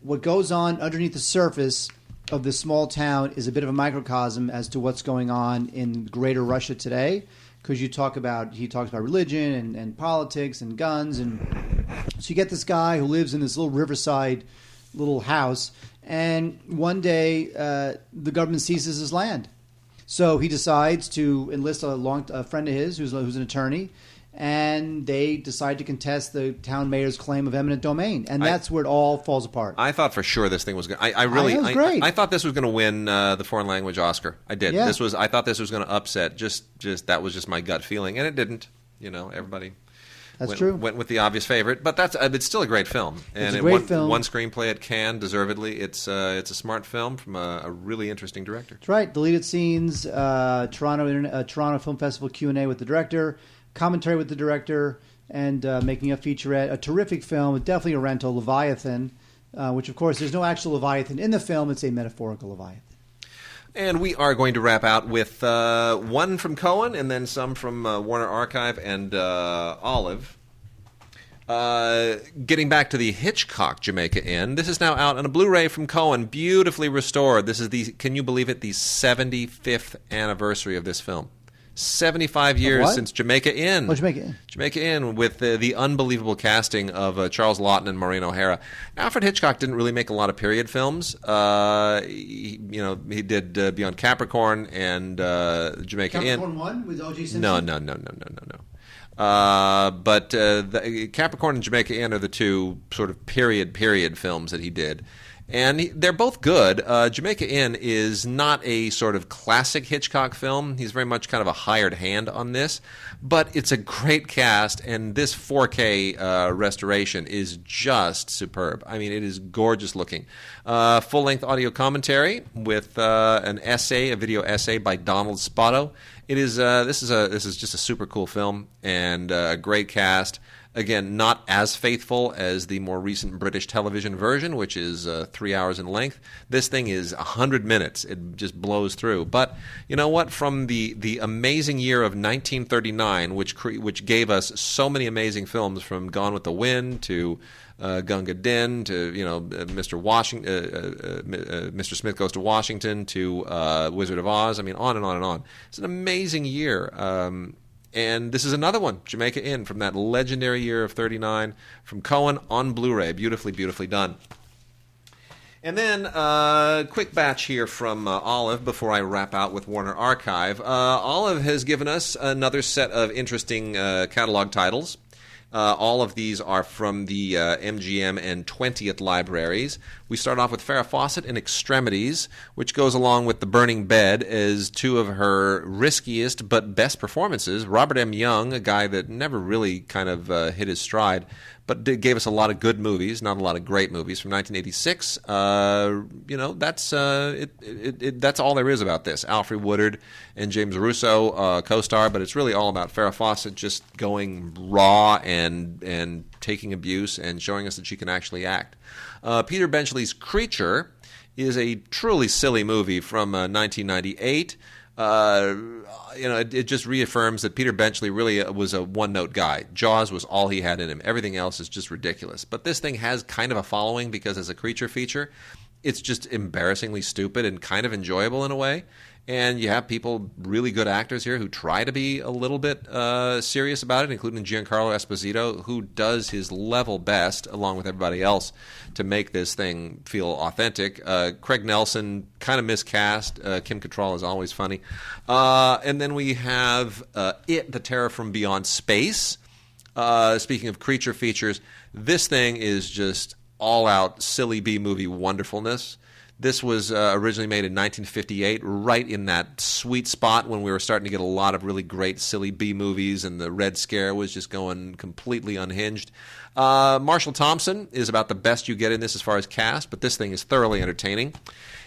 What goes on underneath the surface of this small town is a bit of a microcosm as to what's going on in greater Russia today, because he talks about religion and politics and guns, and so you get this guy who lives in this little riverside little house, and one day the government seizes his land, so he decides to enlist a friend of his who's an attorney, and they decide to contest the town mayor's claim of eminent domain, and that's where it all falls apart. I thought for sure this thing was going. I thought this was going to win the foreign language Oscar. I did. Yeah. I thought this was going to upset. Just that was just my gut feeling, and it didn't. Everybody. Went with the obvious favorite, but it's still a great film. And it's a great film. One screenplay at Cannes, deservedly. It's a smart film from a really interesting director. That's right. Deleted scenes, Toronto Film Festival Q&A with the director, commentary with the director, and making a featurette. A terrific film, definitely a rental, Leviathan, which, of course, there's no actual Leviathan in the film. It's a metaphorical Leviathan. And we are going to wrap out with one from Cohen and then some from Warner Archive and Olive. Getting back to the Hitchcock Jamaica Inn, this is now out on a Blu-ray from Cohen, beautifully restored. This is can you believe it, the 75th anniversary of this film. 75 years since Jamaica Inn. Oh, Jamaica Inn. Jamaica Inn with the unbelievable casting of Charles Laughton and Maureen O'Hara. Alfred Hitchcock didn't really make a lot of period films. He did Beyond Capricorn and Jamaica Inn. Capricorn 1 with O.J. Simpson? No. But the Capricorn and Jamaica Inn are the two sort of period films that he did. And they're both good. Jamaica Inn is not a sort of classic Hitchcock film. He's very much kind of a hired hand on this. But it's a great cast, and this 4K restoration is just superb. I mean, it is gorgeous looking. Full-length audio commentary with a video essay by Donald Spotto. This is just a super cool film and a great cast. Again, not as faithful as the more recent British television version, which is 3 hours in length. This thing is 100 minutes. It just blows through. But you know what? From the amazing year of 1939, which gave us so many amazing films, from Gone with the Wind to Gunga Din to Mr. Smith Goes to Washington to Wizard of Oz. I mean, on and on and on. It's an amazing year. And this is another one, Jamaica Inn, from that legendary year of 39, from Cohen on Blu-ray. Beautifully, beautifully done. And then a quick batch here from Olive before I wrap out with Warner Archive. Olive has given us another set of interesting catalog titles. All of these are from the MGM and 20th libraries. We start off with Farrah Fawcett in Extremities, which goes along with The Burning Bed as two of her riskiest but best performances. Robert M. Young, a guy that never really kind of hit his stride, but gave us a lot of good movies, not a lot of great movies, from 1986. That's all there is about this. Alfred Woodard and James Russo co-star, but it's really all about Farrah Fawcett just going raw and taking abuse and showing us that she can actually act. Peter Benchley's Creature is a truly silly movie from 1998. It just reaffirms that Peter Benchley really was a one-note guy. Jaws was all he had in him. Everything else is just ridiculous. But this thing has kind of a following because as a creature feature, it's just embarrassingly stupid and kind of enjoyable in a way. And you have people, really good actors here, who try to be a little bit serious about it, including Giancarlo Esposito, who does his level best, along with everybody else, to make this thing feel authentic. Craig Nelson, kind of miscast. Kim Cattrall is always funny. And then we have It, The Terror from Beyond Space. Speaking of creature features, this thing is just all-out silly B-movie wonderfulness. This was originally made in 1958, right in that sweet spot when we were starting to get a lot of really great silly B movies, and the Red Scare was just going completely unhinged. Marshall Thompson is about the best you get in this as far as cast, but this thing is thoroughly entertaining.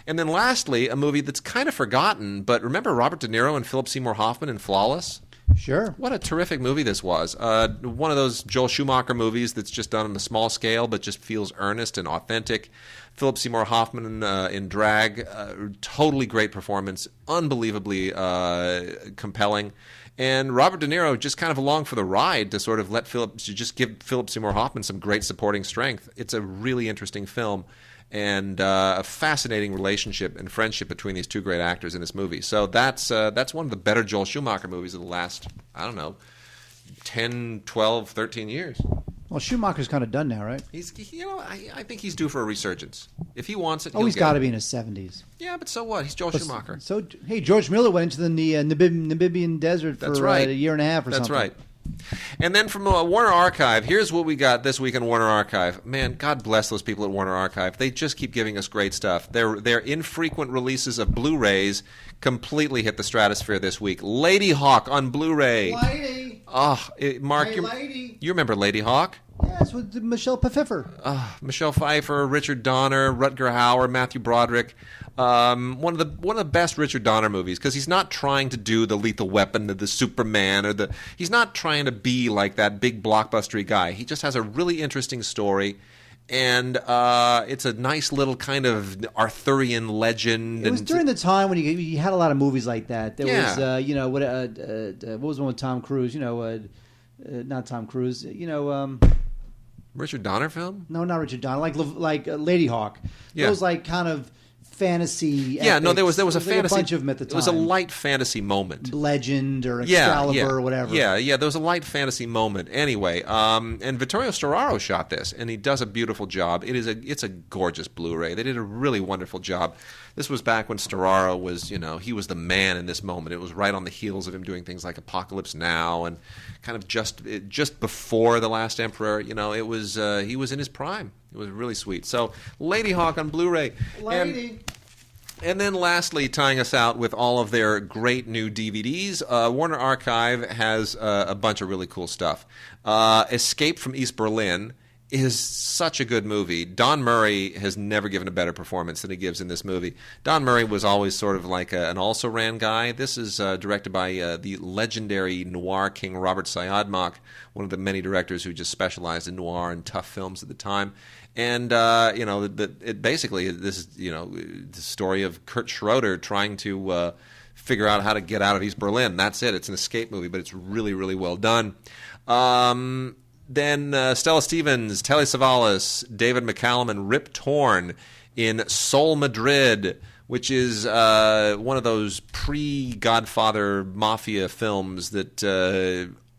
And then lastly, a movie that's kind of forgotten, but remember Robert De Niro and Philip Seymour Hoffman in Flawless? Sure. What a terrific movie this was. One of those Joel Schumacher movies that's just done on a small scale but just feels earnest and authentic. Philip Seymour Hoffman in drag, totally great performance, unbelievably compelling. And Robert De Niro just kind of along for the ride to sort of just give Philip Seymour Hoffman some great supporting strength. It's a really interesting film and a fascinating relationship and friendship between these two great actors in this movie. So that's one of the better Joel Schumacher movies of the last, 10, 12, 13 years. Well, Schumacher's kind of done now, right? I think he's due for a resurgence. If he wants it, he's got to be in his 70s. Yeah, but so what? He's Joel Schumacher. So, hey, George Miller went into the Namibian desert for a year and a half or something. That's right. And then from Warner Archive, here's what we got this week in Warner Archive. Man, God bless those people at Warner Archive. They just keep giving us great stuff. Their infrequent releases of Blu-rays completely hit the stratosphere this week. Lady Hawk on Blu-ray. Lady. Oh, Mark, Lady. You remember Lady Hawk? Yeah, it's with Michelle Pfeiffer. Michelle Pfeiffer, Richard Donner, Rutger Hauer, Matthew Broderick. One of the best Richard Donner movies, because he's not trying to do the Lethal Weapon or the Superman he's not trying to be like that big blockbustery guy. He just has a really interesting story, and it's a nice little kind of Arthurian legend. It was during the time when you had a lot of movies like that. There was what was the one with Tom Cruise? Not Tom Cruise. Richard Donner film? No, not Richard Donner. Like Lady Hawk. Yeah. Those like kind of fantasy. Yeah, epics. no, there was a fantasy. Like a bunch of them at the time. It was a light fantasy moment. Legend or Excalibur or whatever. Yeah, there was a light fantasy moment. Anyway, and Vittorio Storaro shot this, and he does a beautiful job. It's a gorgeous Blu-ray. They did a really wonderful job. This was back when Storaro was, he was the man in this moment. It was right on the heels of him doing things like Apocalypse Now and kind of just before The Last Emperor. It was he was in his prime. It was really sweet. So, Lady Hawk on Blu-ray. Lady. And then lastly, tying us out with all of their great new DVDs, Warner Archive has a bunch of really cool stuff. Escape from East Berlin is such a good movie. Don Murray has never given a better performance than he gives in this movie. Don Murray was always sort of like an also-ran guy. This is directed by the legendary noir king Robert Siodmak, one of the many directors who just specialized in noir and tough films at the time. And, basically, this is, the story of Kurt Schroeder trying to figure out how to get out of East Berlin. That's it. It's an escape movie, but it's really, really well done. Then Stella Stevens, Telly Savalas, David McCallum, and Rip Torn in Soul Madrid, which is one of those pre-Godfather mafia films that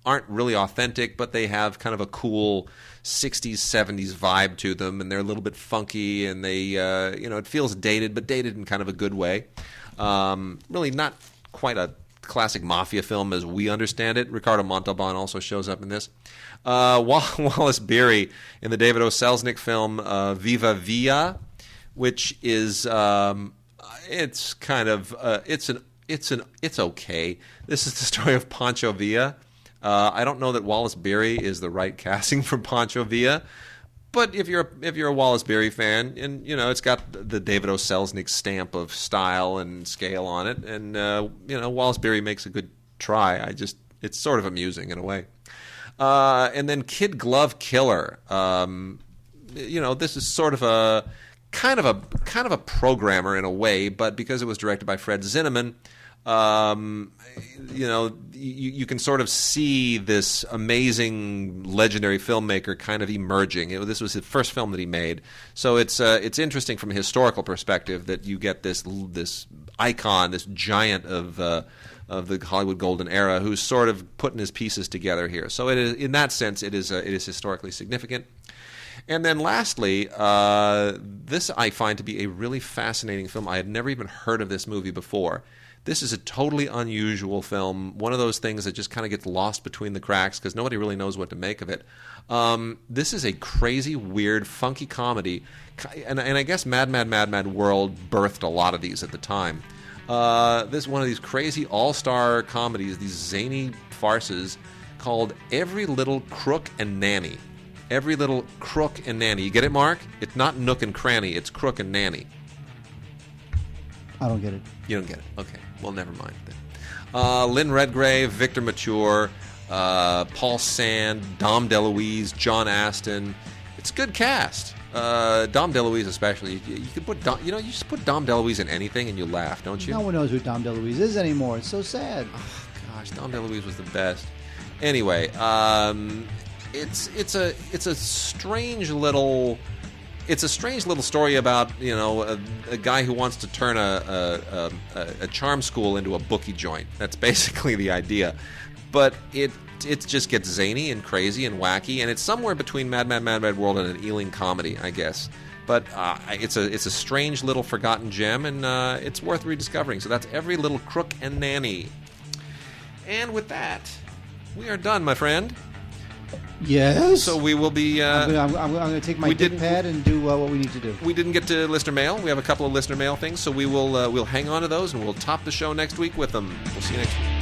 aren't really authentic, but they have kind of a cool 60s, 70s vibe to them, and they're a little bit funky, and they, it feels dated, but dated in kind of a good way. Really not quite a classic mafia film as we understand it. Ricardo Montalban also shows up in this. Wallace Beery in the David O. Selznick film Viva Villa, which is it's kind of it's okay. This is the story of Pancho Villa. I don't know that Wallace Beery is the right casting for Pancho Villa, but if you're a Wallace Beery fan, and it's got the David O. Selznick stamp of style and scale on it, and Wallace Beery makes a good try. It's sort of amusing in a way. And then Kid Glove Killer. This is sort of a kind of a programmer in a way, but because it was directed by Fred Zinnemann, you can sort of see this amazing, legendary filmmaker kind of emerging. This was his first film that he made, so it's interesting from a historical perspective that you get this icon, this giant of the Hollywood Golden Era, who's sort of putting his pieces together here. So it is, in that sense, it is historically significant. And then lastly, this I find to be a really fascinating film. I had never even heard of this movie before. This is a totally unusual film, one of those things that just kind of gets lost between the cracks because nobody really knows what to make of it. This is a crazy, weird, funky comedy, and I guess Mad World birthed a lot of these at the time. This is one of these crazy all-star comedies, these zany farces called Every Little Crook and Nanny. Every Little Crook and Nanny. You get it, Mark? It's not Nook and Cranny. It's Crook and Nanny. I don't get it. You don't get it. Okay. Well, never mind then. Lynn Redgrave, Victor Mature, Paul Sand, Dom DeLuise, John Aston. It's a good cast. Dom DeLuise especially. You could put you just put Dom DeLuise in anything and you laugh, don't you? No one knows who Dom DeLuise is anymore. It's so sad. Oh, gosh, Dom DeLuise was the best. Anyway, it's a strange little story about a guy who wants to turn a charm school into a bookie joint. That's basically the idea, but it just gets zany and crazy and wacky, and it's somewhere between Mad World and an Ealing comedy, I guess. But it's a strange little forgotten gem, and it's worth rediscovering. So that's Every Little Crook and Nanny. And with that, we are done, my friend. Yes. So we will be. I'm going to take my dick pad and do what we need to do. We didn't get to listener mail. We have a couple of listener mail things, so we'll hang on to those, and we'll top the show next week with them. We'll see you next week.